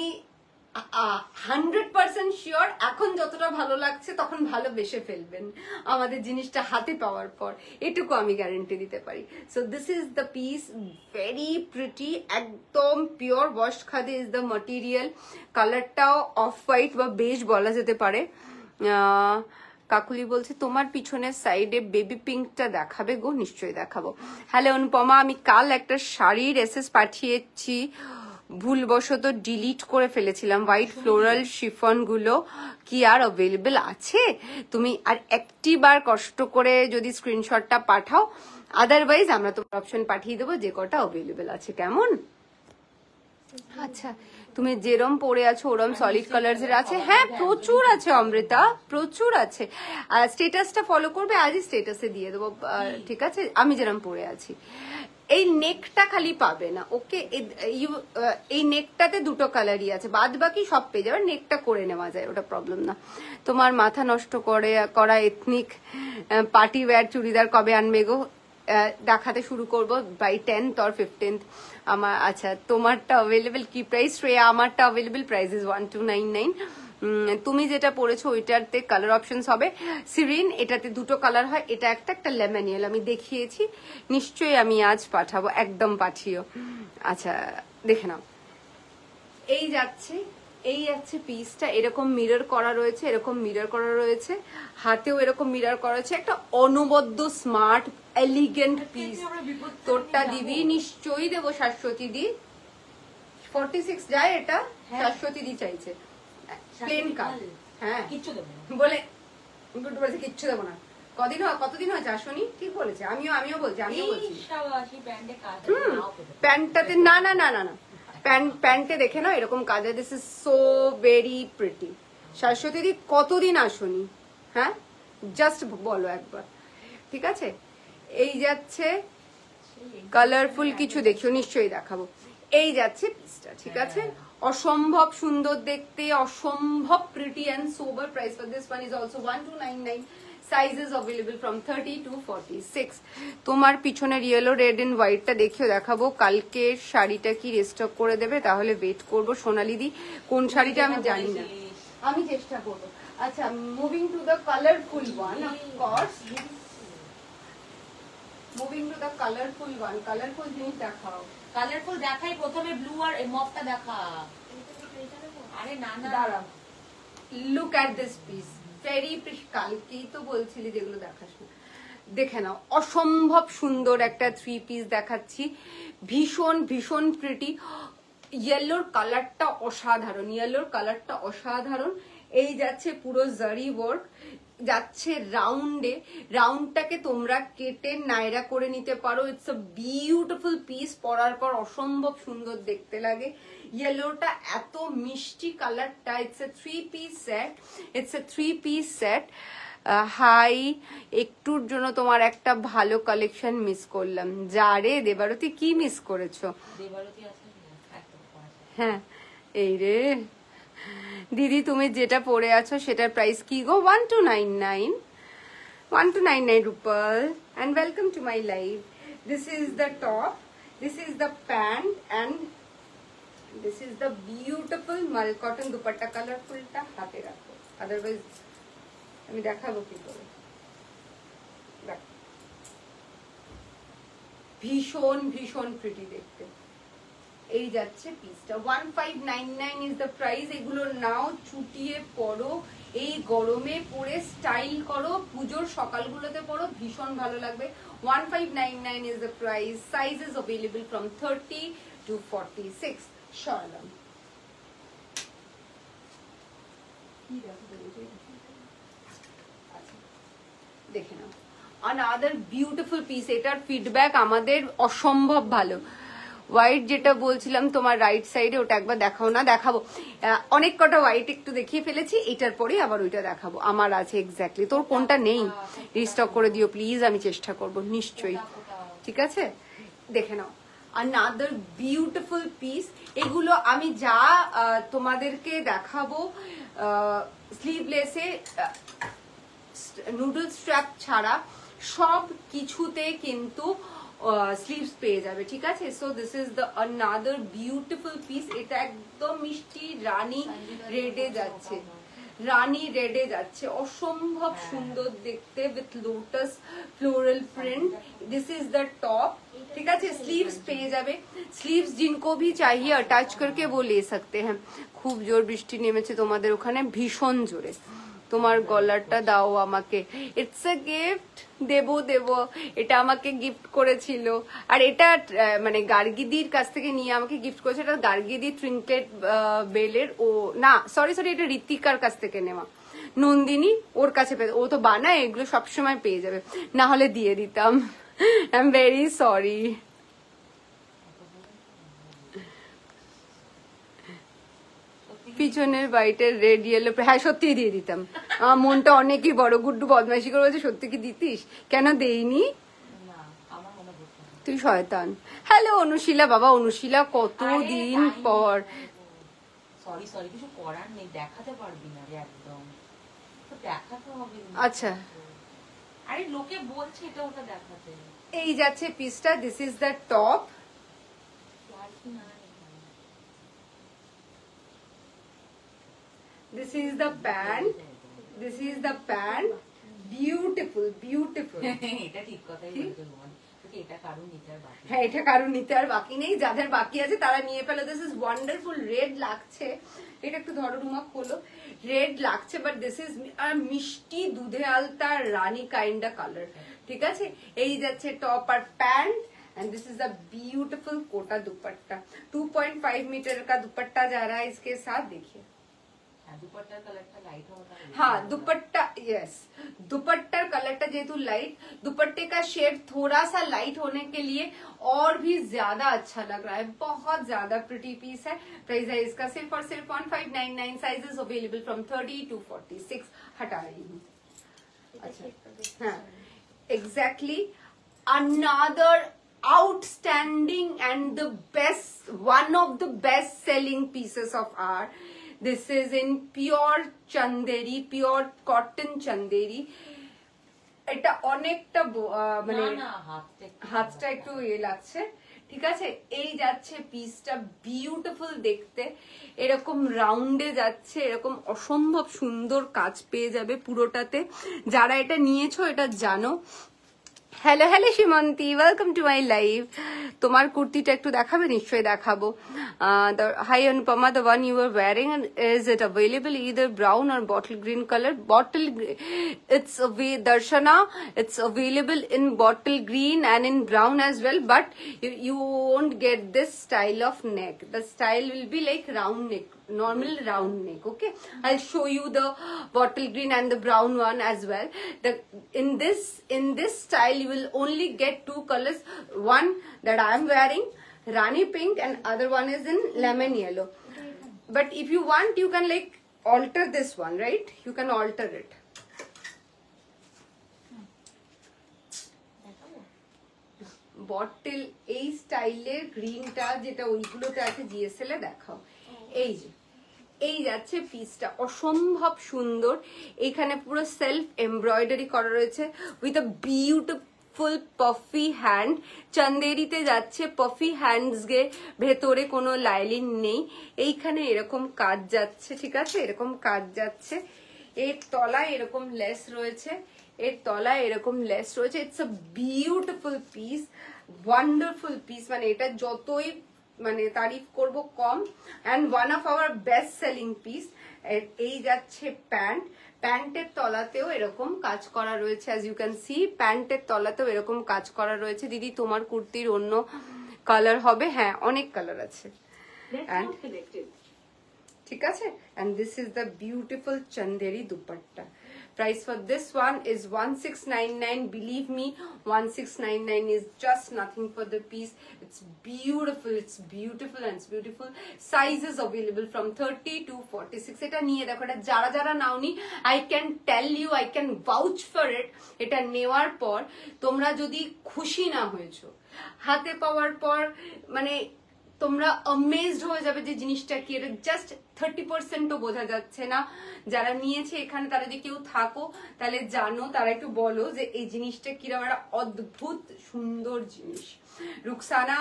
100% শিওর এখন যতটা ভালো লাগছে তখন ভালোবেসে ফেলবেন আমাদের জিনিসটা হাতে পাওয়ার পর, এটুকু আমি গ্যারান্টি দিতে পারি। So this is the piece, very pretty, একদম pure wash khadi is the material. কালারটাও অফ হোয়াইট বা বেজ বলা যেতে পারে। কাকুলি বলছে তোমার পিছনের সাইডে বেবি পিঙ্কটা দেখাবে গো, নিশ্চয়ই দেখাবো। হ্যালো অনুপমা, আমি কাল একটা শাড়ির এসএস পাঠিয়েছি, ভুলবশত ডিলিট করে ফেলেছিলাম। হোয়াইট ফ্লোরাল শিফন গুলো কি আর অ্যাভেলেবল আছে? তুমি আর একটি বার কষ্ট করে যদি স্ক্রিনশটটা পাঠাও, আদারওয়াইজ আমরা তোমার অপশন পাঠিয়ে দেবো যে কটা অ্যাভেলেবল আছে। কেমন? আচ্ছা, তুমি যেরম পরে আছো ওরম সলিড কালার এর আছে? হ্যাঁ, প্রচুর আছে অমৃতা, প্রচুর আছে। স্টেটাসটা ফলো করবে, আজই স্টেটাসে দিয়ে দেবো। ঠিক আছে, আমি যেরম পরে আছি। এই নেকটা খালি পাবে না, ওকে? এই নেকটাতে দুটো কালারই আছে, বাদ বাকি সব পেয়ে যাবে। নেকটা করে নেওয়া যায়, ওটা প্রবলেম না। তোমার মাথা নষ্ট করা এথনিক পার্টি ওয়্যার চুড়িদার কবে আনবে গো? দেখাতে শুরু করবো বাই 10th or 15th আমার। আচ্ছা, তোমারটা অ্যাভেলেবেল কি প্রাইস শ্রেয়া? আমারটা অ্যাভেলেবেল প্রাইস ইজ 1299। তুমি যেটা পরেছো ওইটাতে কালার অপশনস হবে সিরিন, এটাতে দুটো কালার হয়, এটা একটা লেমনিয়াল আমি দেখিয়েছি। নিশ্চয়ই আমি আজ পাঠাবো, একদম পাঠিও। আচ্ছা দেখে নাও, এই যাচ্ছে পিসটা, এরকম মিরর করা রয়েছে, হাতেও এরকম মিরর করা রয়েছে। একটা অনবদ্য স্মার্ট এলিগেন্ট পিস। তোরটা দিবি? নিশ্চয়ই দেবো শাশ্বতী দি। 46 যায় এটা, শাশ্বতী দি চাইছে প্লেন কাট। হ্যাঁ, কিচ্ছু দেবো বলে গুড বলেছে, কিচ্ছু দেবো না। কতদিন হয়েছে আসনি? ঠিক বলেছে, আমিও বলছি। প্যান্টটাতে না, প্যান্টে দেখে নাও এরকম কাজ। This is so very pretty. Shashwati di কতদিন আসনি? হ্যাঁ, জাস্ট বলো একবার। ঠিক আছে, এই যাচ্ছে কালারফুল কিছু দেখিও, নিশ্চয়ই দেখাবো। এই যাচ্ছে পিসটা, ঠিক আছে? অসম্ভব সুন্দর দেখতে, অসম্ভব pretty and sober. Price for this one is also 1299। Sizes available from 30 to 46। তোমার পিছনের ইয়েলো, রেড এন্ড হোয়াইটটা দেখিও দেখাবো। কালকে শাড়িটা কি রিস্টক করে দেবে? তাহলে ওয়েট করবো। সোনালি দি কোন শাড়িটা আমি জানি না, আমি চেষ্টা করবো। আচ্ছা, moving to the colourful one, of course moving to the colourful one. Colourful জিনিস দেখাও। কালারফুল দেখাই, প্রথমে ব্লু আর মফটা দেখা। আরে না দাঁড়া, look at this piece, very কালকেই তো বলছিলি যেগুলো দেখাস না। দেখে নাও, অসম্ভব সুন্দর একটা 3 পিস দেখাচ্ছি, ভীষণ ভীষণ প্রিটি। ইয়েলোর কালারটা অসাধারণ। এই যাচ্ছে পুরো জারি ওয়ার্ক, যাচ্ছে রাউন্ডটাকে তোমরা কেটে নাইরা করে নিতে পারো। ইটস আ বিউটিফুল পিস, পরার পর অসম্ভব সুন্দর দেখতে লাগে। ইয়েলোটা এত মিষ্টি কালারটা। It's a 3 piece set. Hi, একটুর জন্য তোমার একটা ভালো কালেকশন মিস করলাম। যা রে দেবারতী, কি মিস করেছো? দেবারতী আছে একদম আছে। হ্যাঁ এই রে দিদি, তুমি যেটা পরে আছো সেটার প্রাইস কি গো? 1299, 1299 Rupal. And welcome to my live. This is the top, this is the pant, and this is the beautiful mal cotton dupatta. Colorfulটা হাতে রাখো, otherwise আমি দেখাবো কি করে। ভীষণ ভীষণ প্রিটি দেখতে। এই যাচ্ছে পিসটা, 1599 ইজ দ্য প্রাইস। এগুলো নাও, চুটিয়ে পরো, এই গরমে পরে স্টাইল করো, পুজোর সকালগুলোতে পরো, ভীষণ ভালো লাগবে। 1599 is the price. Size is available from 30 to 46। সরলাম দেখে নাও। Another beautiful piece. এটার ফিডব্যাক আমাদের অসম্ভব ভালো। হোয়াইট যেটা বলছিলাম তোমার রাইট সাইডে, ওটা একবার দেখাও না? দেখাবো, অনেক কটা হোয়াইট একটু দেখিয়ে ফেলেছি, এটার পরে আবার ওইটা দেখাবো। আমার আছে এক্স্যাক্টলি। তোর কোনটা নেই? রিস্টক করে দিও প্লিজ, আমি চেষ্টা করব নিশ্চয়ই। ঠিক আছে, দেখে নাও। Another beautiful piece. এগুলো আমি যা তোমাদেরকে দেখাবো স্লিভলেসে, নুডল স্ট্র্যাপ ছাড়া সব কিছুতে কিন্তু স্লিভস পেয়ে যাবে। ঠিক আছে, so this is the another beautiful piece. এটা একদম মিষ্টি রানী রেডে যাচ্ছে, রানী রেডে যাচ্ছে, অসম্ভব সুন্দর দেখতে, with lotus floral print. This is the top. ঠিক আছে, স্লিভস পেয়ে যাবে। স্লিভস जिनको भी चाहिए अटैच करके वो ले सकते हैं। খুব জোর বৃষ্টি নেমেছে তোমাদের ওখানে, ভীষণ জোরে। তোমার গলারটা দাও আমাকে, ইটস এ গিফট। দেবো দেবো, এটা আমাকে গিফট করেছিল। আর এটা মানে গার্গিদির কাছ থেকে নিয়ে আমাকে গিফট করেছে। এটা গার্গিদি ট্রিঙ্কেট বেলের, ও না সরি এটা ঋতিকার কাছ থেকে নেওয়া। নন্দিনী ওর কাছে পেয়ে, ও তো বানায় এগুলো, সবসময় পেয়ে যাবে, না হলে দিয়ে দিতাম। I am very sorry. পিছনের বাইটের রেড ইয়েলো, হ্যাঁ সত্যি দিয়ে দিতাম। আমার মনটা অনেকই বড়। গুড্ডু বদমাইশি করে বলছে সত্যি কি দিতিস? কেন দেইনি? তুই শয়তান। হ্যালো অনুশীলা, বাবা অনুশীলা কতদিন পর। সরি সরি, কিছু করার নেই, দেখাতে পারবি না রে একদম, তো দেখাতে হবে। আচ্ছা, আরে লোকে বলছে এটা ওটা দেখাতে। এই যাচ্ছে পিসটা, this is the top. This is the pant. This is the pant. Beautiful, beautiful. এটা ঠিক কথাই বলছো রোমান। এটা কারণ নিতে আর বাকি। হ্যাঁ, এটা কারণ নিতে আর বাকি নেই। যাদের বাকি আছে তারা নিয়ে ফেলো। This is wonderful. রেড লাগছে, এটা একটু ধরো রুমা, খোলো। রেড লাগছে, বাট দিস ইজ মিষ্টি দুধে আলতা রানী কাইন্ডা কালার। ঠিক আছে, এই যাচ্ছে টপ আর pant. And this is a beautiful Kota dupatta, 2.5 metre का दुपट्टा जा रहा है इसके साथ। देखिए दुपट्टार कलरটা লাইট होगा। हाँ दुपट्टा, यस दुपट्टार कलरটা जेतु लाइट, दुपट्टे का शेड थोड़ा सा लाइट होने के लिए और भी ज्यादा अच्छा लग रहा है। बहुत ज्यादा प्रिटी पीस है। प्राइस है इसका सिर्फ और सिर्फ 1599। Sizes available from 30 to 46। हटा रही हूँ। अच्छा, हाँ exactly. Another outstanding and the best, one of the best selling pieces of art. This is in pure chanderi, pure cotton chanderi. এটা অনেকটা মানে হাতটা একটু ইয়ে লাগছে। ঠিক আছে, এই যাচ্ছে পিসটা, বিউটিফুল দেখতে, এরকম রাউন্ডে যাচ্ছে, এরকম অসম্ভব সুন্দর কাজ পেয়ে যাবে পুরোটাতে। যারা এটা নিয়েছো এটা জানো। Hello hello Simanti, welcome to my live. তোমার কুর্তিটা একটু দেখাবে? নিশ্চয়ই দেখাবো। Hi Anupama, the one you were wearing, is it available either brown or bottle green color? It's Darshana, it's available in bottle green and in brown as well, but you won't get this style of neck. The style will be like round neck, normal round neck. Okay, I'll show you the bottle green and the brown one as well. In this style you will only get two colors. One that I am wearing, Rani pink, and other one is in lemon yellow. But if you want, you can like alter this one, right? You can alter it. Bottle এই স্টাইলের গ্রিনটা যেটা ওইগুলোতে আছে GSL এ দেখাও। এই যে এই যাচ্ছে পিসটা, অসম্ভব সুন্দর। এখানে পুরো সেলফ এমব্রয়ডারি করা রয়েছে with a beautiful puffy hand. চান্দেরিতে যাচ্ছে পফি হ্যান্ডস গে, ভেতরে কোনো লাইলিন নেই। এইখানে এরকম কাজ যাচ্ছে, ঠিক আছে, এরকম কাজ যাচ্ছে। এর তলায় এরকম লেস রয়েছে, এর তলায় এরকম লেস রয়েছে। It's a beautiful piece, wonderful piece. মানে এটা যতই মানে তারিফ করব কম। And one of our best selling piece. এই যাচ্ছে প্যান্ট, প্যান্টের তলাতেও এরকম কাজ করা রয়েছে, অ্যাজ ইউ ক্যান সি। প্যান্টের তলাতেও এরকম কাজ করা রয়েছে। দিদি তোমার কুর্তির অন্য কালার হবে? হ্যাঁ, অনেক কালার আছে। ঠিক আছে, and this is the beautiful chanderi dupatta. Price for this one is 1699. Believe me, 1699 is just nothing for the piece. It's beautiful, it's beautiful, and it's beautiful. Sizes available from 30 to 46. এটা নিয়ে দেখো, এটা যারা যারা নাওনি, I can tell you, I can vouch for it. এটা নেওয়ার পর তোমরা যদি খুশি না হয়েছো, হাতে পাওয়ার পর মানে তোমরা অ্যামেজড হয়ে যাবে যে জিনিসটা কি। এটা জাস্ট 30%ও বোঝা যাচ্ছে না। যারা নিয়েছে এখানে তারা যদি কেউ থাকো তাহলে জানো, তারা একটু বলো যে এই জিনিসটা কিরকম একটা অদ্ভুত সুন্দর জিনিস। রুকসানা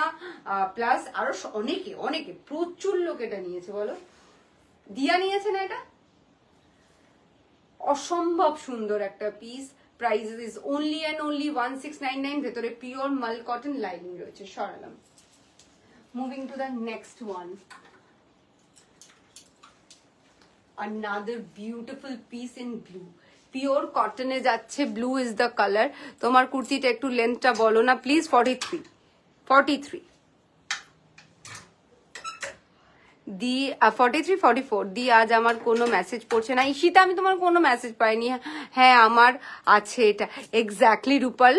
প্লাস আরো অনেকে অনেকে প্রচুর লোক এটা নিয়েছে। বলো, দিয়া নিয়েছে না? এটা অসম্ভব সুন্দর একটা piece. Price is only and only 1699। ভেতরে পিওর মাল কটন লাইনিং রয়েছে। সরালাম। Moving to the next one. Another beautiful piece in blue. Pure cotton e jacche, blue is the color. Tomar kurti ta ekটু length ta bolo na please. 43 দি 43 44 দি আজ আমার কোনো message পড়ছে না। ঈশিতা, আমি তোমার কোনো মেসেজ পাইনি। হ্যাঁ আমার আছে এটা। এক্স্যাক্টলি রূপাল,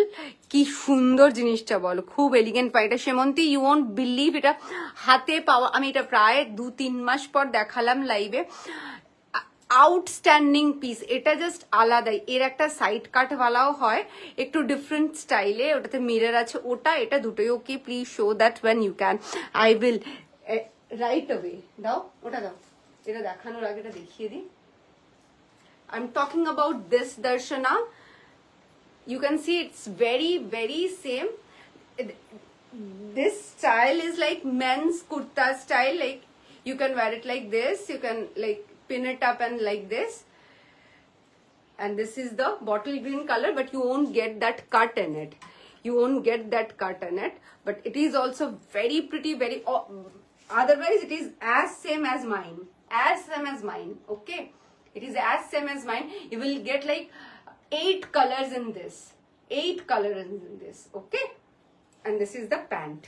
কি সুন্দর জিনিসটা বলো, খুব এলিগেন্ট পাই এটা। সেমন্তী, ইউ ওন্ট বিলিভ, এটা হাতে পাওয়া। আমি এটা প্রায় 2-3 মাস পর দেখালাম লাইভে। আউটস্ট্যান্ডিং পিস, এটা জাস্ট আলাদাই। এর একটা সাইড কাট ওয়ালাও হয়, একটু ডিফারেন্ট স্টাইলে, ওটাতে মিরর আছে। ওটা এটা দুটোই okay. Please show that when you can. I will right away. দাও, ওটা দাও। এটা দেখানোর আগে এটা দেখিয়ে দিই। I am talking about this Darshana. You can see it's very same. This style is like men's kurta style. Like you can wear it like this, you can like pin it up and like this. And this is the bottle green color, but you won't get that cut in it. You won't get that cut in it. But it is also very pretty, very... otherwise it is as same as mine. As same as mine, okay? It is as same as mine. You will get like 8 colors in this. 8 colors in this, okay? And this is the pant.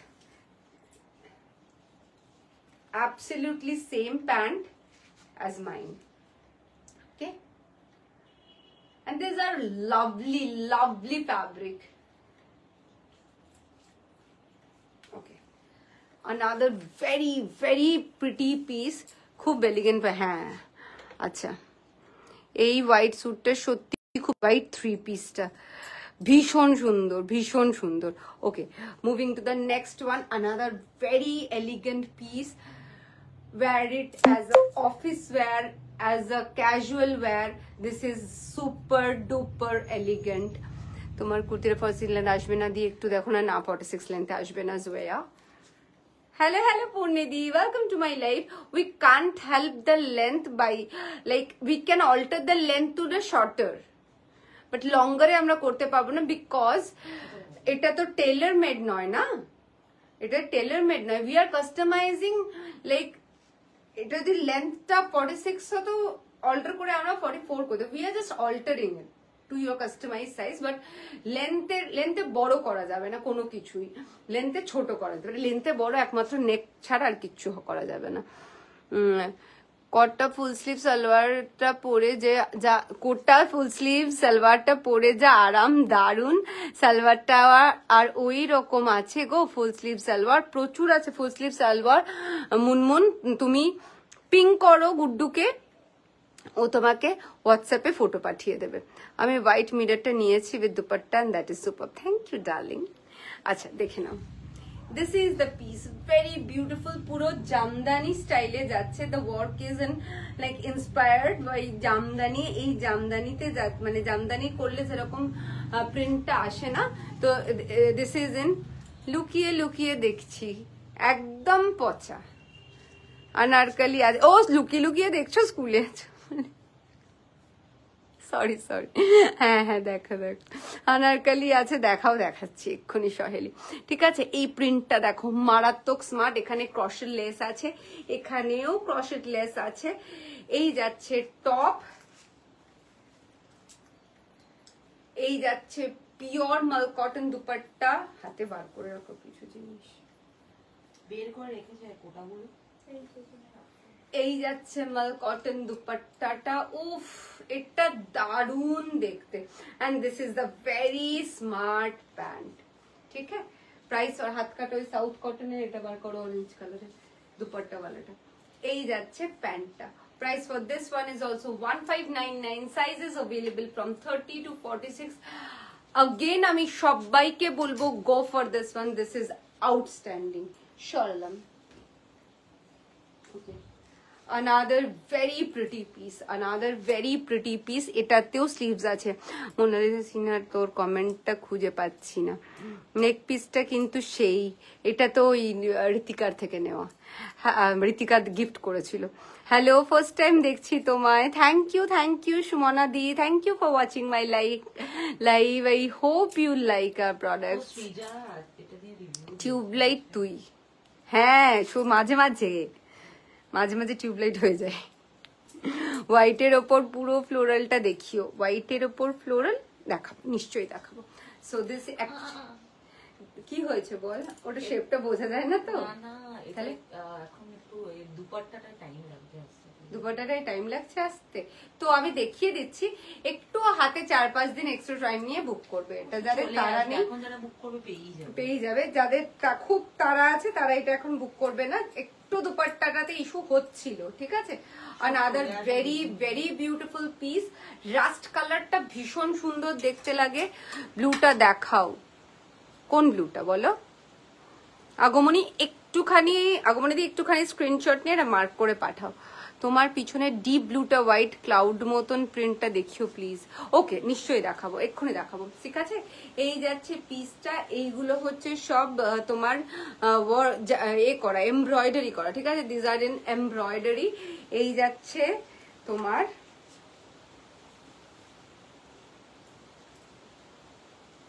Absolutely same pant as mine, okay? And these are lovely fabric. Okay. Another very pretty piece. খুব elegant pa hai. আচ্ছা, এই white স্যুটটা সত্যি খুব, white 3 পিসটা ভীষণ সুন্দর। Okay, moving to the next one. Another very elegant piece. wear it as a office wear, as a casual wear. This is super duper elegant. তোমার কুর্তির ফার্স্ট লেন্থ আসবে না, দিয়ে একটু দেখো না। 46 লেন্থ আসবে না জোয়া। Hello Purnidi, welcome to my life. We can't help the length by, like, we can alter the length to the shorter, but longer e amra korte parbo na, because eta to tailor made noy na, eta tailor made noy. We are customizing, like, এটা যদি লেন্থটা 46 হতো alter করে আমরা 44 করতে। We are just altering it to your customized size, but লেন্থে বড় করা যাবে না কোনো কিছুই, লেন্থে ছোট করা যাবে। লেন্থে বড় একমাত্র নেক ছাড়া আর কিচ্ছু করা যাবে না। কোটা ফুল স্লিভ সালোয়ারটা পরে যে যা, কোটা ফুল স্লিভ সালোয়ারটা পরে যা আরাম, দারুন সালোয়ারটা। আর ওই রকম আছে গো ফুল স্লিভ সালোয়ার, প্রচুর আছে ফুল স্লিভ সালোয়ার। মুনমুন, তুমি পিং করো গুড্ডুকে, ও তোমাকে হোয়াটসঅ্যাপে ফটো পাঠিয়ে দেবে। আমি হোয়াইট মিররটা নিয়েছি with dupatta, and that is super. Thank you darling. আচ্ছা দেখে নাও, this is the piece, very beautiful, পুরো জামদানি স্টাইলে যাচ্ছে। The work is like inspired by Jamdani. এই জামদানিতে মানে জামদানি করলে যেরকম প্রিন্টটা আসে না, তো দিস ইজ ইন লুকিয়ে লুকিয়ে দেখছি, একদম পচা আনারকলি আছে। ও লুকিয়ে লুকিয়ে দেখছো, স্কুলে আছো? সরি সরি, হ্যাঁ হ্যাঁ দেখো দেখো, আনারকলি আছে, দেখাও, দেখাচ্ছি এক্ষুনি সহেলি। ঠিক আছে, এই প্রিন্টটা দেখো, মারাত্মক স্মার্ট। এখানে ক্রশেট লেস আছে, এখানেও ক্রশেট লেস আছে। এই যাচ্ছে টপ, এই যাচ্ছে পিওর মাল কটন দুপাট্টা। হাতে বার করে রাখো কিছু জিনিস, বের করে রেখেছে কোটাগুলো। এই যাচ্ছে মাল কটন দুপাট্টাটা, উফ এটা দারুন দেখতে। And this is the very smart pant. ঠিক আছে, প্রাইস আর হাত কাটা ওই সাউথ কটনের, এটা বার করো অরেঞ্জ কালারের দুপাট্টা ওয়ালাটা। এই যাচ্ছে প্যান্টটা। Price for this one is also 1599. Sizes available from 30 to 46. Again, আমি সবাইকে বলবো go for this one. This is outstanding. Sharlam. Okay. Another very pretty piece. Another very pretty piece. এটাতেও স্লিভস আছে। মোনালিসা সিনহার তোর কমেন্টটা খুঁজে পাচ্ছি না। নেক পিসটা কিন্তু সেই, এটা তো ওই ঋতিকার থেকে নেওয়া, ঋতিকা গিফট করেছিল। হ্যালো, ফার্স্ট টাইম দেখছি তোমায়। Thank you Sumana di, thank you for watching my live. I hope you like our products. Tubelight তুই, হ্যাঁ মাঝে মাঝে টিউবলাইট হয়ে যায়। হোয়াইটের ওপর পুরো ফ্লোরালটা দেখিও, হোয়াইটের ওপর ফ্লোরাল দেখাবো, নিশ্চয়ই দেখাবো। সো দিস কি হয়েছে বল, ওটা শেপটা বোঝা যায় না তো, তাহলে এখন একটু দুপাট্টাটা টাইম লাগবে আসতে, দুপাট্টাটাই টাইম লাগছে আসতে। তো আমি দেখিয়ে দিচ্ছি, একটু হাতে 4-5 দিন এক্সট্রা টাইম নিয়ে বুক করবে। এটা যাদের তারা নেই, এখন যারা বুক করবে পেয়ে যাবে। যাদের খুব তারা আছে তারা এটা এখন বুক করবে না, একটু দুপাট্টাটাতে ইস্যু হচ্ছিল। ঠিক আছে, another very very beautiful piece. Rust কালারটা ভীষণ সুন্দর দেখতে লাগে। ব্লুটা দেখাও, কোন ব্লুটা বলো? আগমনী দিয়ে একটুখানি স্ক্রিনশট নিয়ে এটা মার্ক করে পাঠাও। তোমার পিছনে ডিপ ব্লুটা হোয়াইট ক্লাউড মতন প্রিন্টটা দেখিও প্লিজ। ওকে, নিশ্চয়ই দেখাবো, এক্ষুনি দেখাবো। ঠিক আছে, এই যাচ্ছে পিসটা। এইগুলো হচ্ছে সব তোমার করা, এমব্রয়ডারি করা। ঠিক আছে, দিস আর ইন এমব্রয়ডারি। এই যাচ্ছে তোমার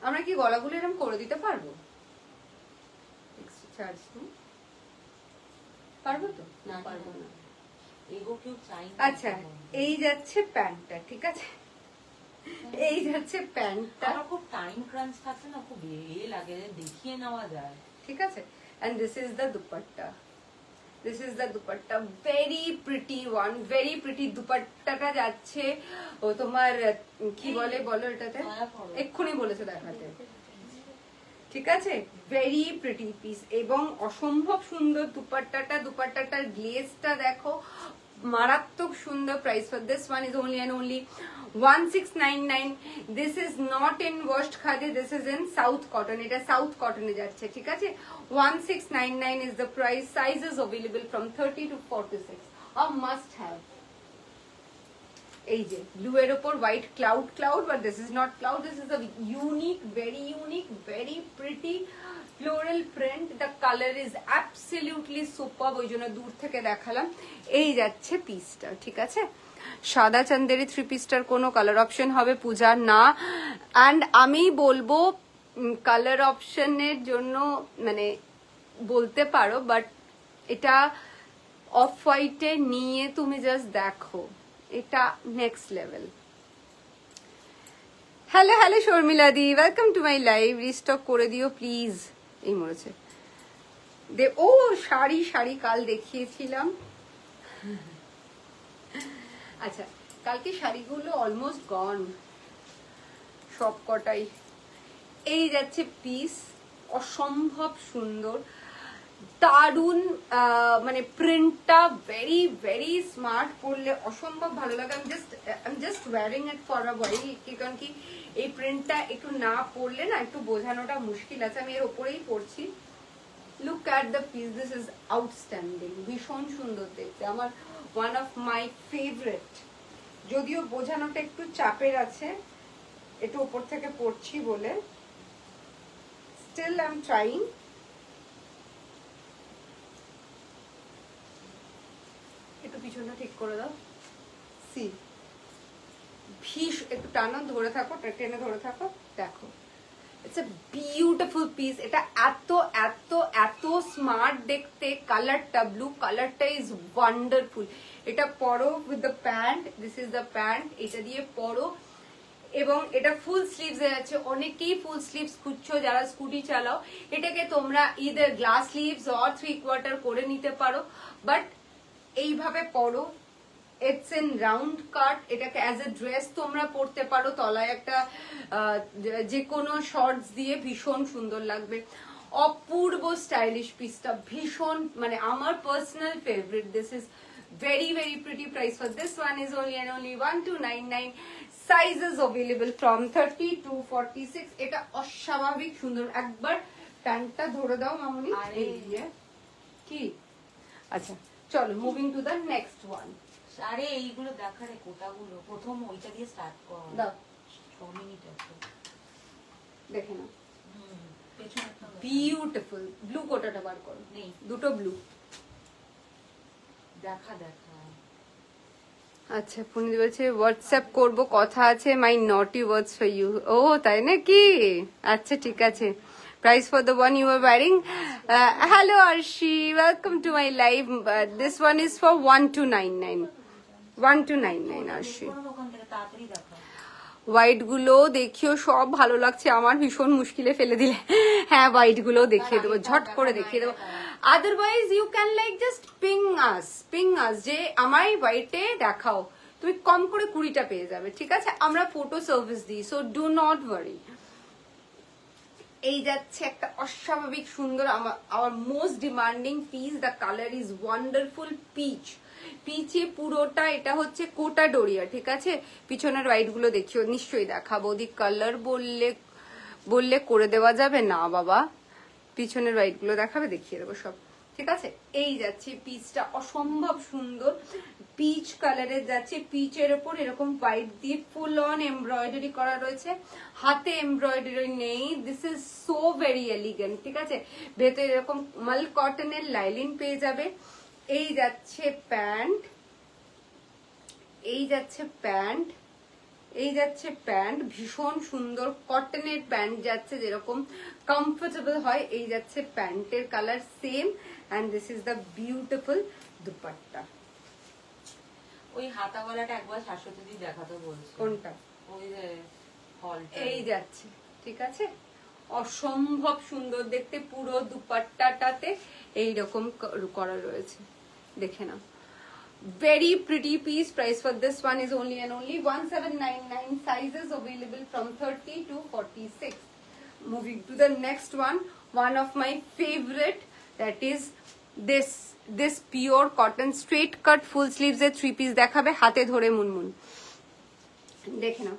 আমরা কি গলাগুলো এরকম করে দিতে পারবো? চার্জ পারবো তো? না পারবো না। আচ্ছা, এই যাচ্ছে প্যান্টটা। ঠিক আছে, এই যাচ্ছে প্যান্টটা। আমার খুব টাইম ক্রাঞ্চ থাকে না, খুব লাগে, দেখিয়ে নেওয়া যায়। ঠিক আছে, and this is the dupatta. This is the dupatta, very pretty one, very pretty. দুপাট্টাটা যাচ্ছে ও তোমার কি বলে বলো এটাতে, এক্ষুনি বলেছে দেখাতে। ঠিক আছে, ভেরি প্রিটি পিস এবং অসম্ভব সুন্দর দুপাট্টাটার গ্লেজটা দেখো, মারাত্মক সুন্দর। Price for this one is only and only 1699. This is not in washed khadi, this is in south cotton. এটা সাউথ কটনে যাচ্ছে। ঠিক আছে, 1699 is the price. Sizes available from 30 to 46. A must have. এই যে ব্লু এর উপর white cloud, but this is not cloud, this is a unique, very pretty floral print. The colour is absolutely super, ওই জন্য দূর থেকে দেখালাম। এই যাচ্ছে পিসটা। ঠিক আছে, সাদা চান্দেরি 3 পিসটার কোনো কালার অপশন হবে পূজা না। অ্যান্ড আমি বলবো কালার অপশনের জন্য মানে বলতে পারো, বাট এটা অফ হোয়াইটে নিয়ে তুমি জাস্ট দেখো, এটা next level. Hello Sharmila the, welcome to my live. Restock করে দিও প্লিজ। এই মরেছে ও শাড়ি কাল দেখিয়েছিলাম। আচ্ছা, কালকে শাড়িগুলো অলমোস্ট গন সব কটাই। এই যাচ্ছে পিস, অসম্ভব সুন্দর। দারুন, মানে প্রিন্টটা ভেরি ভেরি স্মার্ট, পরলে অসম্ভব ভালো লাগে। আমি just wearing it for a body, কারণ কি এই প্রিন্টটা একটু না পরলে না একটু বোঝানোটা মুশকিল আছে। আমি এর উপরেই পরছি। Look at the piece, this is outstanding, ভীষণ সুন্দর দেখতে, আমার ওয়ান অফ মাই ফেভারিট। যদিও বোঝানোটা একটু চাপের আছে, একটু উপর থেকে পরছি বলে, স্টিল আই এম ট্রাইং। একটু পিছনটা ঠিক করে দাও। সি, একটু টানো, ধরে থাকো, টেনে ধরে থাকো, দেখো ইটস এ বিউটিফুল পিস। এটা এত এত এত স্মার্ট দেখতে, কালারটা ব্লু কালারটা ইজ ওয়ান্ডারফুল। এটা পরো with the pant, this is the pant, এটা দিয়ে পরো। এবং এটা ফুল স্লিভস এ আছে, অনেকেই ফুল স্লিভস খুঁজছো যারা স্কুটি চালাও। এটাকে তোমরা ইদার গ্লাস স্লিভস অর 3/4 করে নিতে পারো, বাট এইভাবে পরো। ইটস ইন রাউন্ড কাট, এটাকে অ্যাজ এ ড্রেস তোমরা পরতে পারো, তলায় একটা যে কোনো শর্টস দিয়ে ভীষণ সুন্দর লাগবে। অপূর্ব স্টাইলিশ পিসটা, ভীষণ মানে আমার personal favourite. This is very very pretty. Price for this one is only and only 1299. Sizes available from 30 to 46. এটা অস্বাভাবিক সুন্দর। একবার প্যান্টটা ধরে দাও মামুনি। আরে কি, আচ্ছা চলো moving to the next one. আরে এইগুলো দেখারে কোটাগুলো, প্রথম ওইটা দিয়ে স্টার্ট কর। দাও 6 মিনিট আছে, দেখে নাও। পেছনে একটা বিউটিফুল ব্লু কোটাটা বার করো, নেই, দুটো ব্লু। দেখা দেখা। আচ্ছা পুনিত বলছে হোয়াটসঅ্যাপ করব, কথা আছে, মাই নটি ওয়ার্ডস ফর ইউ। ও তাই নাকি, আচ্ছা ঠিক আছে। Price for the one you are wearing. Hello Arshi, welcome to my live. This one is for 1299. 1299 Arshi. ওখান থেকে তাড়াতাড়ি দেখা। হোয়াইট গুলো দেখিও, সব ভালো লাগছে আমার, ভীষণ মুশকিলে ফেলে দিলে। হ্যাঁ হোয়াইট গুলো দেখিয়ে দেবো, ঝট করে দেখিয়ে দেবো। Otherwise you can like just ping us যে আমায় হোয়াইটে দেখাও, তুমি কম করে 20টা পেয়ে যাবে, ঠিক আছে? আমরা ফটো সার্ভিস দিই, সো ডু নট ওয়ারি। এই যাচ্ছে একটা অস্বাভাবিক সুন্দর, আমার most demanding piece. The colour is wonderful peach, পিচে পুরোটা এটা হচ্ছে কোটা ডোরিয়া, ঠিক আছে? পিছনের হোয়াইট গুলো দেখিও, নিশ্চয়ই দেখাবো। দি কালার বললে করে দেওয়া যাবে না বাবা, পিছনের হোয়াইট গুলো দেখাবে, দেখিয়ে দেবো সব, ঠিক আছে? এই যাচ্ছে পিচটা অসম্ভব সুন্দর, পিচ কালারের যাচ্ছে, পিচের ওপর এরকম হোয়াইট দিয়ে ফুল অন এমব্রয়ডারি করা রয়েছে, হাতে এমব্রয়ডারি নেই। This is so very elegant, ঠিক আছে? ভেতরে এরকম মাল কটনের লাইলিন পেয়ে যাবে। এই যাচ্ছে প্যান্ট, এই যাচ্ছে প্যান্ট, এই যাচ্ছে প্যান্ট, ভীষণ সুন্দর কটনের প্যান্ট যাচ্ছে, যেরকম কমফোর্টেবল হয়। এই যাচ্ছে প্যান্টের colour same, and this is the beautiful dupatta. ওই হাতাওয়ালাটা একবার শাশ্বতী দি দেখাতে বলছে। কোনটা? ওই যে হলটা। এই যাচ্ছে, ঠিক আছে? অসম্ভব সুন্দর দেখতে, পুরো দুপাট্টাটাতে এইরকম করা রয়েছে, দেখে নাও। Very pretty piece. Price for this one is only and only 1799. Sizes available from 30 to 46. Moving to the next one of my favorite, that is this pure cotton straight cut full sleeves এর 3 piece দেখাবে, হাতে ধরে মুনমুন দেখে নাও।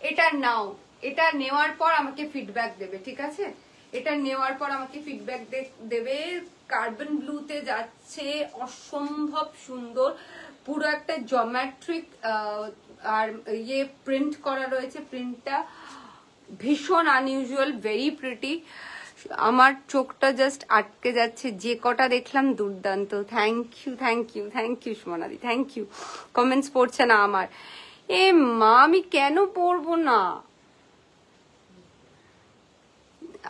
এটা নাও, এটা নেওয়ার পর আমাকে ফিডব্যাক দেবে, ঠিক আছে? এটা নেওয়ার পর আমাকে ফিডব্যাক দেবে। কার্বন ব্লুতে যাচ্ছে, অসম্ভব সুন্দর, পুরো একটা জিওমেট্রিক আর ইয়ে প্রিন্ট করা রয়েছে, প্রিন্টটা ভীষণ আনইউজুয়াল, ভেরি প্রিটি। আমার চোখটা জাস্ট আটকে যাচ্ছে, যে কটা দেখলাম দুর্দান্ত। Thank you thank you thank you সুমনাদি, থ্যাংক ইউ। কমেন্টস পড়ছে না আমার। এ মা, আমি কেন পড়বো না?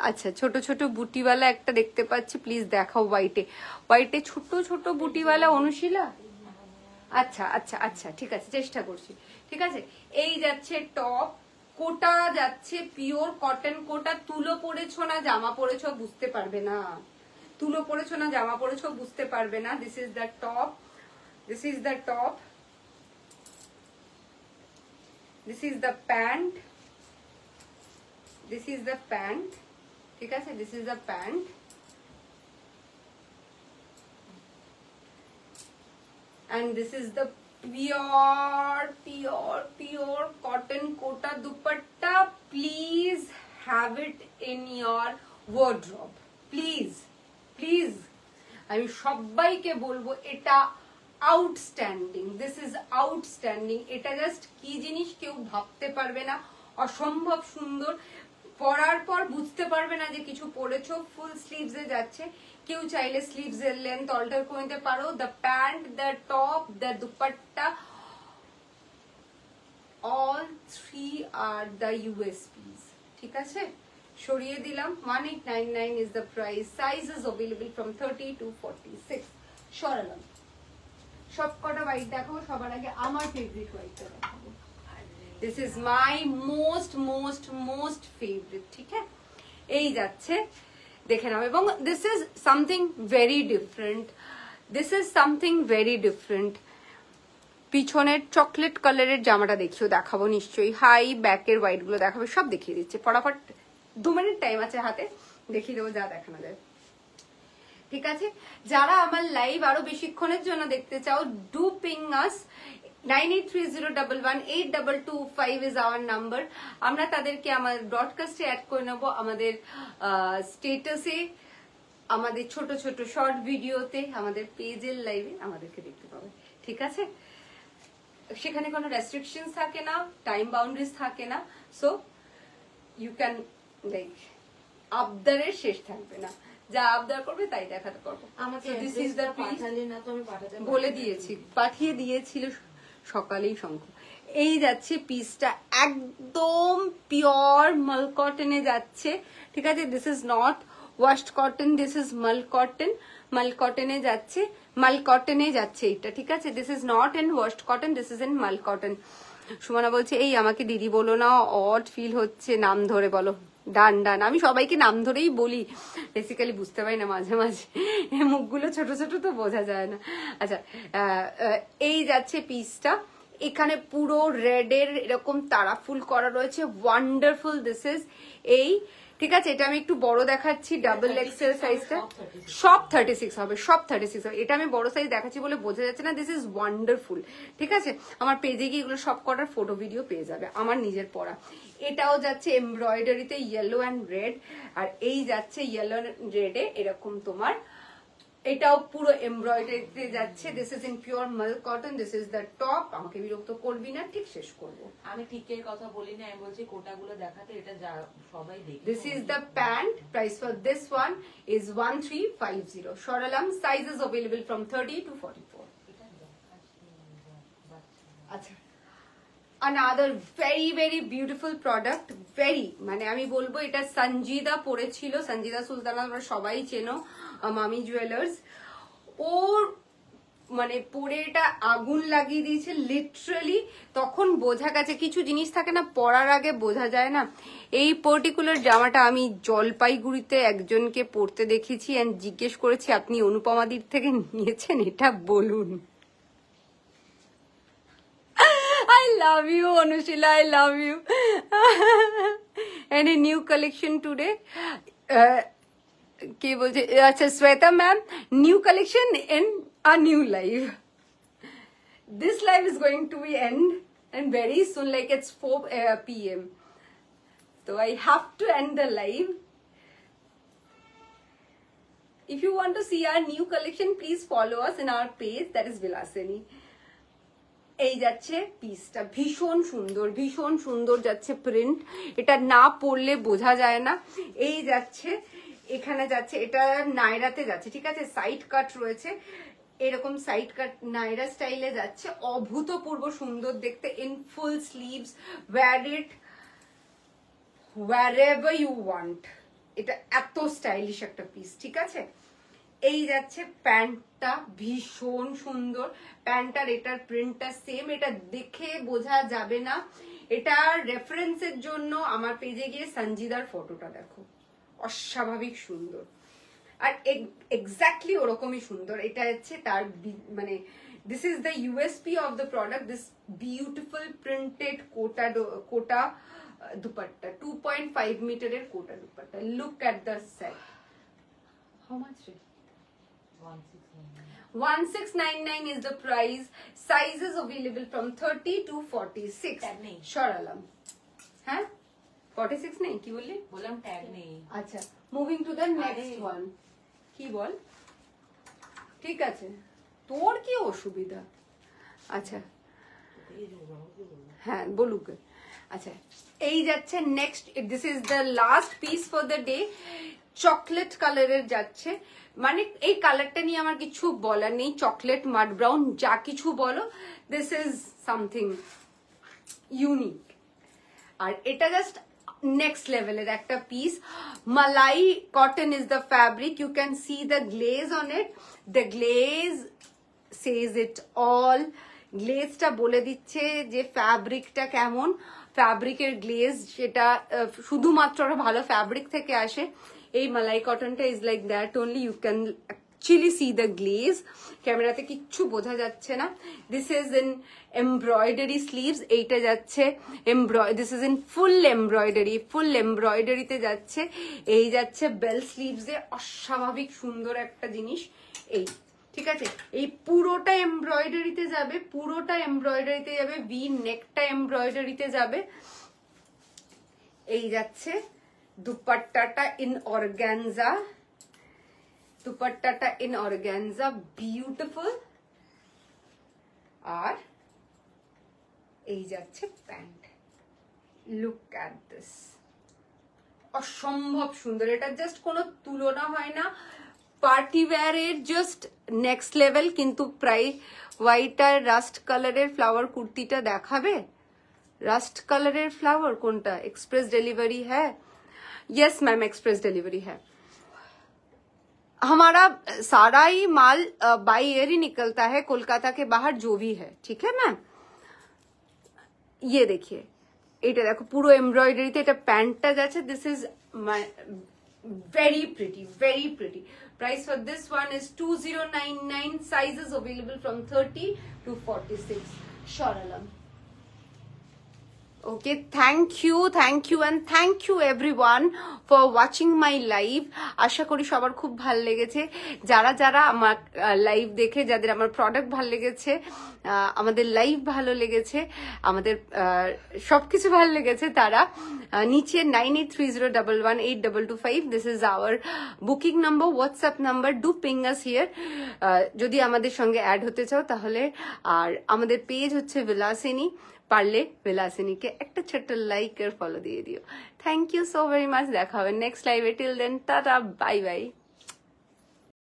আচ্ছা, ছোট ছোট বুটিওয়ালা একটা দেখতে পাচ্ছি, প্লিজ দেখাও। হোয়াইটে ছোট ছোট বুটিওয়ালা অনুশীলা। আচ্ছা আচ্ছা আচ্ছা, ঠিক আছে, চেষ্টা করছি, ঠিক আছে? এই যাচ্ছে টপ, কোটা যাচ্ছে পিওর কটন কোটা। তুলো পরেছো না জামা পরেছো বুঝতে পারবে না, তুলো পরেছো না জামা পরেছো বুঝতে পারবে না। This is the top, this is the top, this is the pant, this is the pant, ঠিক আছে? This is the pant, and this is the pure cotton kota dupatta. Please have it in your wardrobe, please. আমি সবাইকে বলবো এটা outstanding, this is outstanding. এটা just কি জিনিস কেউ ভাবতে পারবে না, অসম্ভব সুন্দর। পরার পর বুঝতে পারবে না যে কিছু পরেছো। ফুল স্লিভসে যাচ্ছে, কেউ চাইলে স্লিভস এর লেন্থ অল্টার করে নিতে পারো। The pant, the top, the dupatta, all three are the USPs, ঠিক আছে? সরিয়ে দিলাম। 1899 is the price. Size is available from 30 to 46. সরালাম। সব কটা হোয়াইট দেখো, সবার আগে আমার ফেভারিট হোয়াইটটা দেখাবো। This is my most favorite, ঠিক আছে? এই যাচ্ছে, দেখে নাও। এবং this is something very different. পিছনের চকলেট কালারের জামাটা দেখিও, দেখাবো নিশ্চয়ই। হাই ব্যাকের হোয়াইট গুলো দেখাবো, সব দেখিয়ে দিচ্ছে। ফটাফট 2 মিনিট টাইম আছে হাতে, দেখিয়ে দেবো যা দেখানো যায়, ঠিক আছে? যারা আমার লাইভ আরো বেশিক্ষণের জন্য দেখতে চাও, do ping us. 9830118225 is our number. আমরা তাদেরকে আমার ব্রডকাস্টে অ্যাড করে নেবো, আমাদের স্টেটাসে, আমাদের ছোট ছোট শর্ট ভিডিওতে, আমাদের পেজের লাইভে আমাদেরকে দেখতে পাবে, ঠিক আছে? সেখানে কোনো রেস্ট্রিকশনস থাকে না, টাইম বাউন্ডারিজ থাকে না। সো ইউ ক্যান লাইক, আবদারের শেষ থাকবে না, যা আবদার করবে তাই দেখাতে পারবো। আমাকে দিস ইজ দ্য পিস, না তো আমি পাঠাতে বলে দিয়েছি, পাঠিয়ে দিয়েছিল সকালেই শঙ্খ। এই যাচ্ছে পিসটা, একদম পিওর মাল কটনে যাচ্ছে, ঠিক আছে? This is not washed cotton, this is মাল কটন। মাল কটনে যাচ্ছে, মাল কটনে যাচ্ছে এটা, ঠিক আছে? This is not in washed cotton, this is in মাল কটন। সুমনা বলছে এই আমাকে দিদি বলো না, অড ফিল হচ্ছে, নাম ধরে বলো। ডান, আমি সবাইকে নাম ধরেই বলি, বেসিক্যালি বুঝতে পারি না মাঝে মাঝে, মুখগুলো ছোট ছোট তো বোঝা যায় না। আচ্ছা, এই যাচ্ছে পিসটা, এখানে পুরো রেডের এরকম তারা ফুল করা রয়েছে, ওয়ান্ডারফুল। দিস ইজ এই, ঠিক আছে? এটা আমি একটু বড় দেখাচ্ছি, ডাবল এক্সেল সাইজটা। সব 36 হবে, সব 36 হবে। এটা আমি বড় সাইজ দেখাচ্ছি বলে বোঝা যাচ্ছে না। দিস ইজ ওয়ান্ডারফুল, ঠিক আছে? আমার পেজে গিয়ে এগুলো সব কটার ফটো ভিডিও পেয়ে যাবে, আমার নিজের পরা। এটাও যাচ্ছে এমব্রয়ডারিতে ইয়েলো অ্যান্ড রেড, আর এই যাচ্ছে ইয়েলো রেডে এরকম তোমার, এটাও পুরো এমব্রয়ডারিতে যাচ্ছে। দিস ইজ ইন পিওর মাল cotton, this is the top. আমাকে বিরক্ত করবি না, ঠিক শেষ করবো। আমি ঠিকের কথা বলি না, আমি বলছি কোটাগুলো দেখাতে, এটা যা সবাই দেখে। This is the pant. Price for this one is 1350. সরালাম। Size is available from 30 to 44. আচ্ছা, another very beautiful product. very, মানে আমি বলবো এটা সঞ্জিদা পরেছিল, সঞ্জিদা সুলতানা, তোমরা সবাই চেনো, মামি জুয়েলার্স। ওর মানে পরে এটা আগুন লাগিয়ে দিয়েছে লিটারালি। তখন বোঝা গেছে, কিছু জিনিস থাকে না পরার আগে বোঝা যায় না। এই পার্টিকুলার জামাটা আমি জলপাইগুড়িতে একজনকে পরতে দেখেছি, এন্ড জিজ্ঞেস করেছি আপনি অনুপমাদির থেকে নিয়েছেন, এটা বলুন। I love you, Anushila, I love you. Any new collection today? কে বলছে? আচ্ছা, Shweta ma'am, new collection in a new live. This live is going to be end and very soon, like it's 4 p.m. So I have to end the live. If you want to see our new collection, please follow us in our page, that is Vilasini. এই যাচ্ছে পিসটা, ভীষণ সুন্দর যাচ্ছে print. এটা না পরলে বোঝা যায় না। এই যাচ্ছে, এখানে যাচ্ছে, এটা নাইরাতে যাচ্ছে, ঠিক আছে? সাইড কাট রয়েছে, এরকম সাইড কাট নাইরা স্টাইলে যাচ্ছে, অভূতপূর্ব সুন্দর দেখতে। In full sleeves, wear it wherever you want. এটা এত স্টাইলিশ একটা পিস, ঠিক আছে? এই যাচ্ছে প্যান্টটা, ভীষণ সুন্দর প্যান্টার, এটার প্রিন্টটা সেম, এটা দেখে বোঝা যাবে না। এটা রেফারেন্সের জন্য আমার পেজে গিয়ে সঞ্জিদার ফটোটা দেখো, অস্বাভাবিক সুন্দর, আর এক্স্যাক্টলি ওরকমই সুন্দর। এটা হচ্ছে তার মানে this is the USP of the product, this beautiful printed Kota dupatta, 2.5 মিটারের Kota dupatta. Look at the set. How much? 1699 is the price. Sizes available from 30 to 46. Tag নেই। সরালাম। হ্যাঁ 46 নেই কি বললি? বললাম ট্যাগ নেই। আচ্ছা মুভিং টু দ্য নেক্সট আরে। ওয়ান। কি বল? ঠিক আছে তোর কি অসুবিধা? আচ্ছা হ্যাঁ বলুক। আচ্ছা এই যাচ্ছে next, this is the last piece for the day. Chocolate কালারের যাচ্ছে, মানে এই কালারটা নিয়ে আমার কিছু বলার নেই, চকলেট মাড ব্রাউন যা কিছু বলো, দিস ইজ সামথিং ইউনিক। আর এটা জাস্ট নেক্সট লেভেলের একটা পিস। Malai cotton is the fabric, you can see the glaze on it, the glaze says it all. গ্লেজটা বলে দিচ্ছে যে ফ্যাব্রিকটা কেমন, ফ্যাব্রিকের গ্লেজ সেটা শুধুমাত্র ভালো ফ্যাব্রিক থেকে আসে। এই মালাই কটনটা is like that only, you can actually see the glaze, ক্যামেরাতে কিচ্ছু বোঝা যাচ্ছে না। This is in embroidery sleeves, এইটা যাচ্ছে this is in full embroidery, full এমব্রয়ডারিতে যাচ্ছে। এই যাচ্ছে বেল স্লিভসে, অস্বাভাবিক সুন্দর একটা জিনিস এই, ঠিক আছে। এই পুরোটা এমব্রয়ডারিতে যাবে, পুরোটা এমব্রয়ডারিতে যাবে, ভি নেকটা এমব্রয়ডারিতে যাবে। এই যাচ্ছে দুপাট্টাটা ইন অর্গানজা, দুপাট্টাটা ইন অর্গানজা, বিউটিফুল। আর এই যাচ্ছে প্যান্ট, লুক অ্যাট দিস, অসম্ভব সুন্দর। এটা জাস্ট কোনো তুলনা হয় না, পার্টি ওয়্যারের জাস্ট নেক্সট লেভেল। কিন্তু প্রায় হোয়াইট আর রাস্ট কালারের ফ্লাওয়ার কুর্তিটা দেখাবে। রাস্ট কালারের फ्लावर কোনটা? एक्सप्रेस डिलीवरी है? यस मैम एक्सप्रेस डिलीवरी है। हमारा सारा ही माल बाय एयर ही निकलता है कोलकाता के बाहर, जो भी है, ठीक है मैम। ये देखिए এটা দেখো পুরো এমব্রয়ডারিতে, এটা প্যান্টটা যাচ্ছে। This is very pretty, very pretty. Price for this one is 2099. Sizes available from 30 to 46. Shoralam. Okay, thank you and thank you everyone for watching my live. আশা করি সবার খুব ভালো লেগেছে। যারা যারা আমার লাইভ দেখে, যাদের আমার প্রোডাক্ট ভালো লেগেছে, আমাদের লাইভ ভালো লেগেছে, আমাদের সবকিছু ভালো লেগেছে, তারা নিচে 9830118225, this is our booking number, WhatsApp number, do ping us here যদি আমাদের সঙ্গে অ্যাড হতে চাও তাহলে। আর আমাদের পেজ হচ্ছে বিলাসিনী, পারলে বিলাসিনীকে একটা ছোট্ট লাইক আর ফলো দিয়ে দিও। Thank you so very much. দেখা হবে নেক্সট লাইভে। Till then tata, bye by.